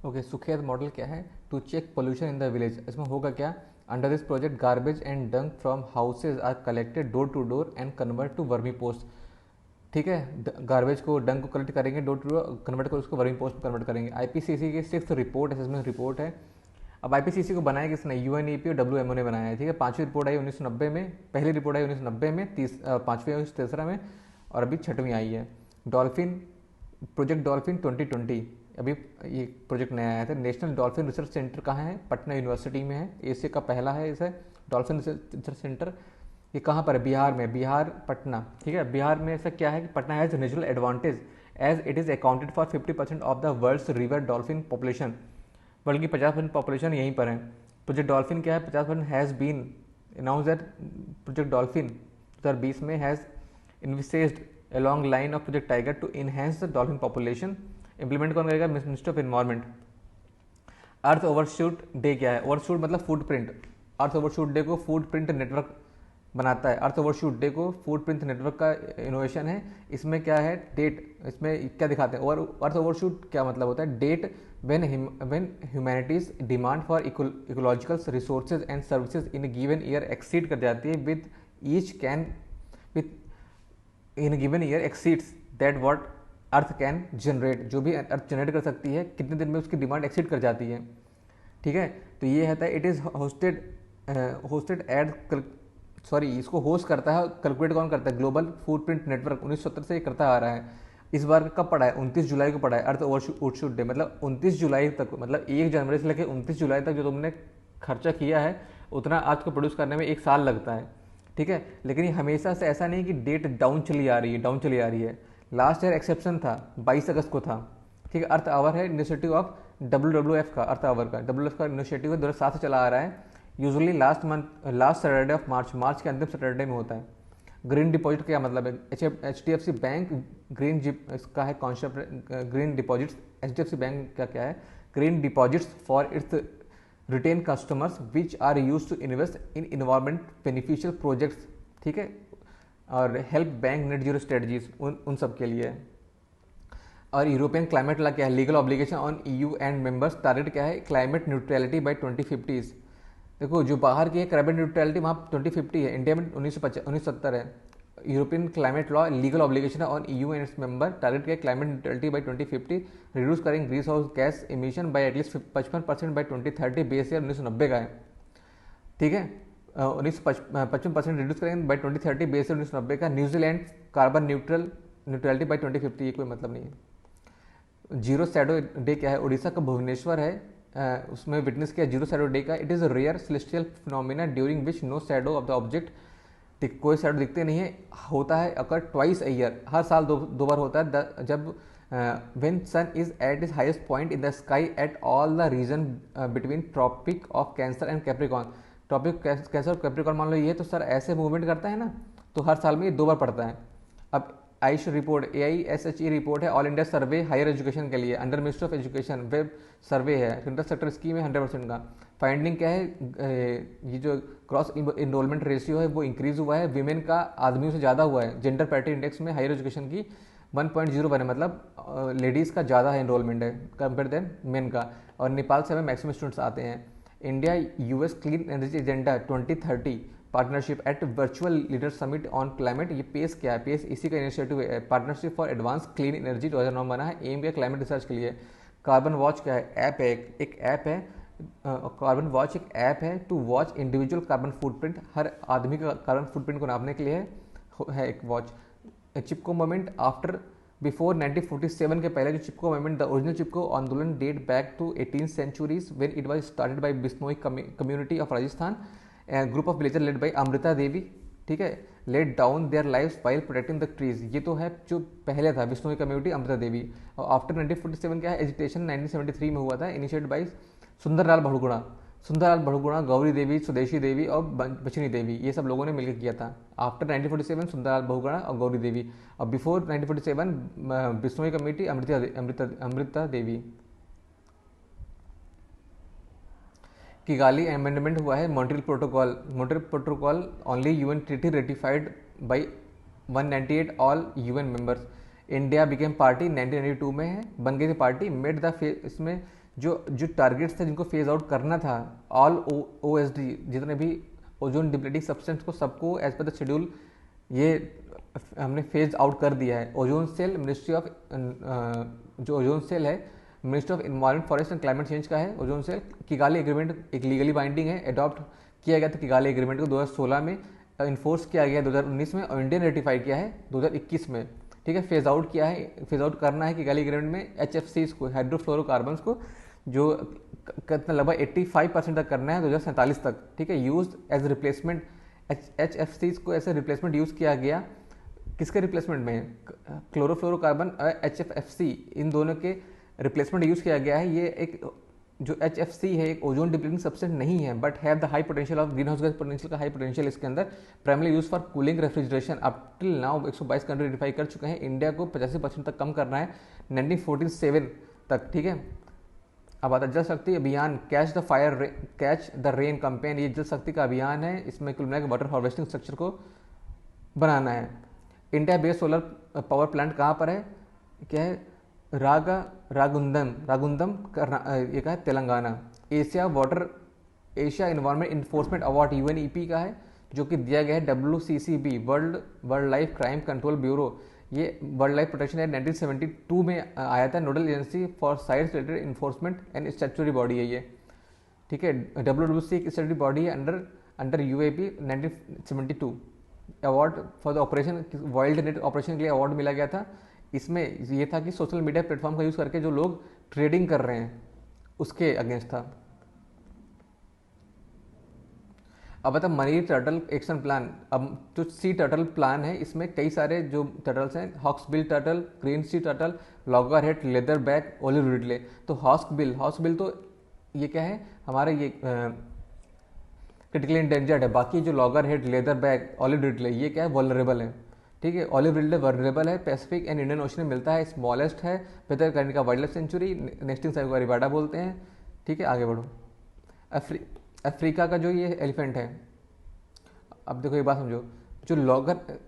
ओके, सुखेत मॉडल क्या है? To check pollution in the village. इसमें होगा क्या? Under this project garbage and dung from houses are collected door to door and convert to vermi post, ठीक है। गार्बेज को, डंक को कलेक्ट करेंगे, डोर टू डोर कन्वर्ट कर उसको वर्मी पोस्ट में कन्वर्ट करेंगे। IPCC की 6th रिपोर्ट असेसमेंट रिपोर्ट है। अब IPCC को बनाया किसने? UNEP और WMO ने बनाया है, ठीक है। 5वीं रिपोर्ट आई 1990 में, पहली रिपोर्ट आई 1990 में, 5वीं 1913 में, और अभी 6वीं आई है। प्रोजेक्ट डॉल्फिन 2020, अभी ये प्रोजेक्ट नया आया था। नेशनल डॉल्फिन रिसर्च सेंटर कहाँ है? पटना यूनिवर्सिटी में है, एशिया का पहला है इसे डॉल्फिन रिसर्च सेंटर। ये कहाँ पर है? बिहार में, बिहार पटना, ठीक है। बिहार में ऐसा क्या है कि Patna has natural advantage as it is accounted for 50% of the world's river dolphin population. World की 50% पॉपुलेशन यहीं पर है। प्रोजेक्ट डॉल्फिन क्या है? 50% has been announce that project dolphin 2020 में has envisaged along line of project tiger to enhance the dolphin population। implement कौन करेगा? Ministry of environment. Earth overshoot day क्या है? ओवरशूट मतलब फुटप्रिंट। अर्थ ओवरशूट डे को footprint network बनाता है। अर्थ overshoot day को फुटप्रिंट नेटवर्क का इनोवेशन है। इसमें क्या है? डेट, इसमें क्या दिखाते हैं? और अर्थ ओवरशूट क्या मतलब होता है? Date when humanity's demand for ecological resources and services in given year exceed कर जाती है with each can within given year exceeds that what earth can generate. जो भी अर्थ जनरेट कर सकती है कितने दिन में उसकी डिमांड एक्सीड कर जाती है। ठीक है। तो ये है, it is hosted at, sorry, इसको होस्ट करता है, कैलकुलेट कौन करता है, ग्लोबल फुटप्रिंट नेटवर्क 1970 से ये करता आ रहा है। इस बार कब पड़ा है, 29 जुलाई को पड़ा है, अर्थ ओवरशूट डे, मतलब 29 जुलाई तक, मतलब 1 जनवरी से लेकर 29 जुलाई तक जो तुमने खर्चा किया है उतना आज को प्रोड्यूस करने में 1 साल लगता है, ठीक है। लेकिन ये हमेशा से ऐसा नहीं कि डेट डाउन चली आ रही है। लास्ट ईयर एक्सेप्शन था, 22 अगस्त को था, ठीक है। अर्थ आवर है इनिशिएटिव ऑफ WWF का, अर्थ आवर का WWF का इनिशिएटिव है, 2007 से चला आ रहा है। Usually last Saturday of March के अंतिम सैटरडे में होता है। ग्रीन डिपॉजिट क्या मतलब है, HDFC बैंक ग्रीन इसका है concept, green deposits, HDFC bank का क्या है, green deposits for its retain customers which are use to invest in environment beneficial projects, ठीक है, और help bank net zero strategies, उन सब के लिए। और यूरोपियन क्लाइमेट लॉ क्या है, legal obligation on EU and members, target क्या है, क्लाइमेट न्यूट्रलिटी बाय 2050। देखो जो बाहर की है क्लाइमेट न्यूट्रलिटी वहाँ 2050 है, इंडिया में 1970 है। European climate law legal obligation है on EU and its member, target क्या है, क्लाइमेट न्यूट्रलिटी बाय 2050, रिड्यूस करेंगे green house gas emission by at least 55% बाय 2030, बेस ईयर 1990 का है, ठीक है। 55% रिड्यूस करेंगे बाय 2030, बेस ईयर 1990 का। न्यूजीलैंड कार्बन न्यूट्रलिटी बाय 2050, ये कोई मतलब नहीं है। जीरो शैडो डे क्या है, उड़ीसा का भुवनेश्वर है, उसमें विटनेस किया जीरो शैडो डे का। It is a rare celestial phenomena during which no shadow of the object, कोई शैडो दिखते नहीं है, होता है अकर ट्वाइस अ ईयर, हर साल दो बार होता है, जब when sun is at is highest point in the sky at all the region between Tropic of Cancer and Capricorn. Tropic Cancer और कैप्रिकॉर्न मान लो ये, तो सर ऐसे मूवमेंट करता है ना, तो हर साल में ये 2 बार पड़ता है। अब आयुष रिपोर्ट, AISHE रिपोर्ट है, all India survey higher education के लिए, under ministry of education, web survey है, सेंट्रल सेक्टर स्कीम है 100% का। फाइंडिंग क्या है, ये जो क्रॉस इनरोलमेंट रेशियो है वो इंक्रीज हुआ है, विमेन का आदमियों से ज़्यादा हुआ है, जेंडर पैरिटी इंडेक्स में हायर एजुकेशन की 1.01 है, मतलब लेडीज़ का ज़्यादा है इनरोलमेंट है कंपेयर देन मेन का। और नेपाल से हमें मैक्सिमम स्टूडेंट्स आते हैं। India US clean energy agenda 2030 partnership at virtual leader summit on climate, ये पेस क्या है, पेस इसी का इनिशिएटिव है, partnership for advance clean energy 2009 बना है, एम किया क्लाइमेट रिसर्च के लिए। कार्बन वॉच क्या है, ऐप है, एक ऐप है, कार्बन वॉच एक ऐप है to watch individual carbon footprint, हर आदमी का कार्बन फुटप्रिंट को नापने के लिए है एक watch. Chipko movement after before 1947 के पहले जो Chipko movement, the original Chipko आंदोलन date back to 18th centuries when it was started by Bishnoi community of Rajasthan, group of villager led by Amrita Devi, ठीक है, let down their lives while protecting the trees. ये तो है जो पहले था, बिश्नोई कम्युनिटी अमृता देवी। और आफ्टर 1947 क्या है, एजिटेशन 1973 में हुआ था, इनिशिएटेड बाय सुंदरलाल बहुगुणा, गौरी देवी, स्वदेशी देवी और बचनी देवी, ये सब लोगों ने मिलकर किया था। आफ्टर 1947 सुंदरलाल बहुगुणा और गौरी देवी, और before 1947 Bishnoi community Amrita Devi. Kigali amendment हुआ है, Montreal protocol only UN treaty ratified by 198 all UN members. India became party 1992 में है, बन गई थी पार्टी, मेड द इसमें जो टारगेट्स थे जिनको फेज आउट करना था, ऑल OSD जितने भी ओजोन डिप्लीटिंग सब्सटेंस को, सबको एज पर द शेड्यूल ये हमने फेज आउट कर दिया है। ओजोन सेल मिनिस्ट्री ऑफ जो ओजोन सेल है ministry of environment forest and climate change का है ओजोन सेल। किगाली एग्रीमेंट एक लीगली बाइंडिंग है, अडॉप्ट किया गया था किगाली एग्रीमेंट को 2016 में, इन्फोर्स किया गया 2019 में, और इंडिया ने रेटिफाई किया है 2021 में, ठीक है। फेज आउट किया है, फेज आउट करना है किगाली एग्रीमेंट में HFCs को, हाइड्रोफ्लोरोकार्बन्स को, जो कितना लगभग 85% तक करना है 2047 तक, ठीक है। यूज एज रिप्लेसमेंट, HFCs को ऐसे रिप्लेसमेंट यूज़ किया गया, किसके रिप्लेसमेंट में, क्लोरोफ्लोरोकार्बन और HFC, इन दोनों के रिप्लेसमेंट यूज़ किया गया है। ये एक जो HFC है एक ओजोन डिप्लीटिंग सब्सटेंस नहीं है, but have the high potential of green house gas potential का हाई पोटेंशियल इसके अंदर, primary use for cooling refrigeration. Up till now 122 country ratify कर चुके हैं, इंडिया को 85% तक कम करना है 1947 तक, ठीक है। अब आता जल शक्ति अभियान, कैच द रेन कैंपेन, ये जल शक्ति का अभियान है, इसमें कुल मिलाकर वाटर हार्वेस्टिंग स्ट्रक्चर को बनाना है। India based solar power plant कहाँ पर है, क्या है, रागुंदम ये का है Telangana. Asia environment enforcement award UNEP का है, जो कि दिया गया है WCCB, world life crime control bureau. ये वर्ल्ड लाइफ प्रोटेक्शन एक्ट 1972 में आया था, nodal agency for sites related enforcement and statutory body है ये। ठीक है। WWC एक स्टडी बॉडी है under UAP 1972। Award for the operation, wild net operation के लिए अवार्ड मिला गया था। इसमें ये था कि सोशल मीडिया प्लेटफॉर्म का यूज़ करके जो लोग ट्रेडिंग कर रहे हैं उसके अगेंस्ट था। अब बता मनी टर्टल एक्शन प्लान। अब जो सी टर्टल प्लान है इसमें कई सारे जो टर्टल्स हैं, hawksbill turtle, green sea turtle, loggerhead, leather back, olive Ridley. तो हॉक्सबिल तो ये क्या है, हमारे ये क्रिटिकली इंडेंजर्ड है। बाकी जो loggerhead, leather back, olive Ridley ये क्या है, वल्नरेबल है। ठीक है, ओलिव रिडले वल्नरेबल है, पैसिफिक एंड इंडियन ओशन में मिलता है, स्मॉलेस्ट है, बेहतर करने का wild life sanctuary, nesting site को अरिबाडा बोलते हैं। ठीक है, आगे बढ़ो। अफ्रीका का जो ये एलिफेंट है, अब देखो एक बात समझो, जो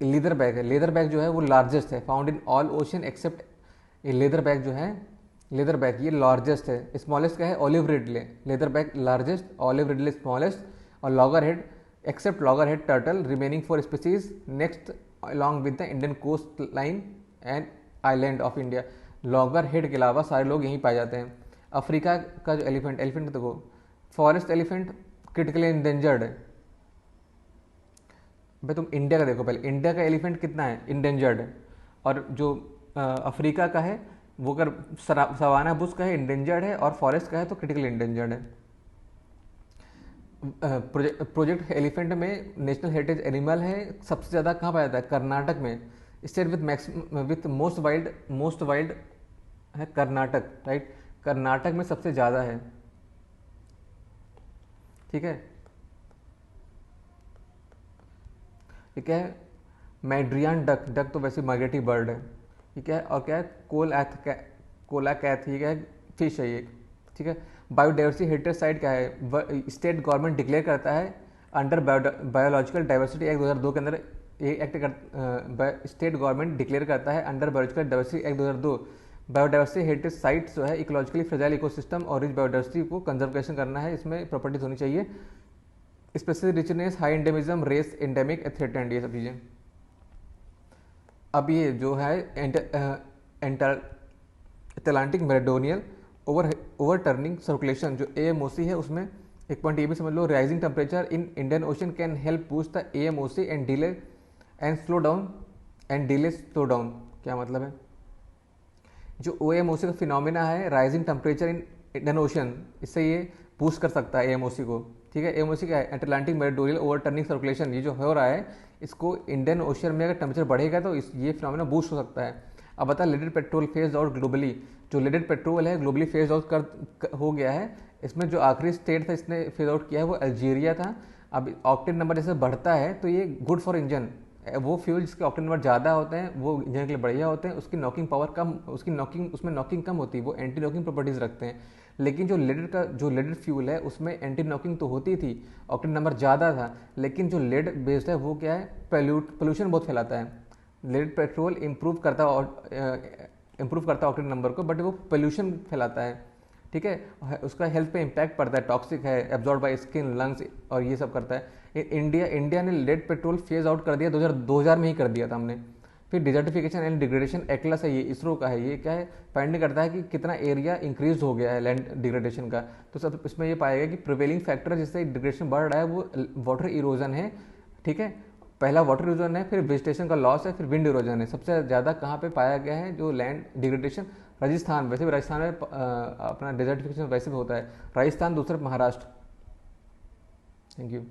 लेदर बैग है, लेदर बैग जो है वो लार्जेस्ट है, found in all ocean except. ये लेदर बैग जो है, लेदर बैग ये लार्जेस्ट है। स्मॉलेस्ट क्या है, olive ridley. Leather bag largest, olive ridley smallest, और loggerhead except loggerhead turtle remaining 4 species next along with the Indian coast line and island of India. Loggerhead के अलावा सारे लोग यहीं पाए जाते हैं। अफ्रीका का जो एलिफेंट देखो, फॉरेस्ट एलिफेंट क्रिटिकली इंडेंजर्ड है। भाई तुम इंडिया का देखो पहले, इंडिया का एलिफेंट कितना है, इंडेंजर्ड है। और जो अफ्रीका का है वो अगर सवाना बुश का है इंडेंजर्ड है, और फॉरेस्ट का है तो क्रिटिकली इंडेंजर्ड है। प्रोजेक्ट एलिफेंट में नेशनल हेरिटेज एनिमल है, सबसे ज़्यादा कहाँ पाया जाता है, कर्नाटक में। स्टेट विथ मोस्ट वाइल्ड है कर्नाटक, राइट। कर्नाटक में सबसे ज़्यादा है। ठीक है, ये क्या है, मैड्रियान डक तो वैसे माइग्रेटरी बर्ड है। ये क्या है, और क्या है, कोलाकैथ, ये क्या है, फिश है ये। ठीक है, बायोडाइवर्सिटी हेरिटेज साइट क्या है, स्टेट गवर्नमेंट डिक्लेयर करता है अंडर बायोलॉजिकल डाइवर्सिटी एक्ट 2002 के अंदर। ये एक्ट स्टेट गवर्नमेंट डिक्लेयर करता है under biological diversity act 2002। Biodiversity heritage site जो है इकोलॉजिकली फ्रेजाइल इकोसिस्टम और रिच बायोडाइवर्सिटी को कंजर्वेशन करना है, इसमें प्रॉपर्टीज होनी चाहिए, specific richness, high endemism, race endemic, threatened, ये सब चीज़ें। अब ये जो है Atlantic meridional over turning circulation जो AMOC है, उसमें एक पॉइंट ये भी समझ लो, rising temperature in Indian ocean can help boost the AMOC and slow down. क्या मतलब है, जो AMOC का फिनोमिना है, rising temperature in Indian ocean, इससे ये बूस्ट कर सकता है AMOC को। ठीक है, AMOC क्या है, Atlantic meridional over turning circulation. ये जो हो रहा है इसको इंडियन ओशन में अगर टेम्परेचर बढ़ेगा तो ये फिनोमिना बूस्ट हो सकता है। अब बता, leaded petrol phase out globally. जो लेडेड पेट्रोल है ग्लोबली फेज आउट हो गया है। इसमें जो आखिरी स्टेट था इसने फेज आउट किया है वो अल्जीरिया था। अब ऑक्टेन नंबर जैसे बढ़ता है तो ये गुड फॉर इंजन, वो फ्यूल जिसके ऑक्टेन नंबर ज़्यादा होते हैं वो इंजन के लिए बढ़िया होते हैं, उसकी नॉकिंग पावर कम, उसमें नॉकिंग कम होती है, वो एंटी नॉकिंग प्रॉपर्टीज़ रखते हैं। लेकिन जो लेडेड फ्यूल है उसमें एंटी नॉकिंग तो होती थी, ऑक्टेन नंबर ज़्यादा था, लेकिन जो लेड बेस्ड है वो क्या है, पोल्यूशन बहुत फैलाता है। लेड पेट्रोल इम्प्रूव करता ऑक्टेन नंबर को, बट वो पोल्यूशन फैलाता है। ठीक है, उसका हेल्थ पे इम्पैक्ट पड़ता है, टॉक्सिक है, एब्जॉर्ब बाय स्किन, लंग्स, और ये सब करता है। इंडिया ने लेड पेट्रोल फेज आउट कर दिया 2000 में ही कर दिया था हमने। फिर डिजर्टिफिकेशन एंड डिग्रेडेशन एक्लस है, ये इसरो का है, ये क्या है, फाइंड करता है कि कितना एरिया इंक्रीज हो गया है लैंड डिग्रेडेशन का। तो सब इसमें ये पाएगा कि प्रिवेलिंग फैक्टर जिससे डिग्रेडेशन बढ़ रहा है वो वाटर इरोजन है। ठीक है, पहला वाटर इरोजन है, फिर वेजिटेशन का लॉस है, फिर विंड इरोजन है। सबसे ज़्यादा कहाँ पे पाया गया है जो लैंड डिग्रेडेशन, राजस्थान। वैसे भी राजस्थान में अपना डिजर्टिफिकेशन वैसे भी होता है, राजस्थान, दूसरा महाराष्ट्र। Thank you.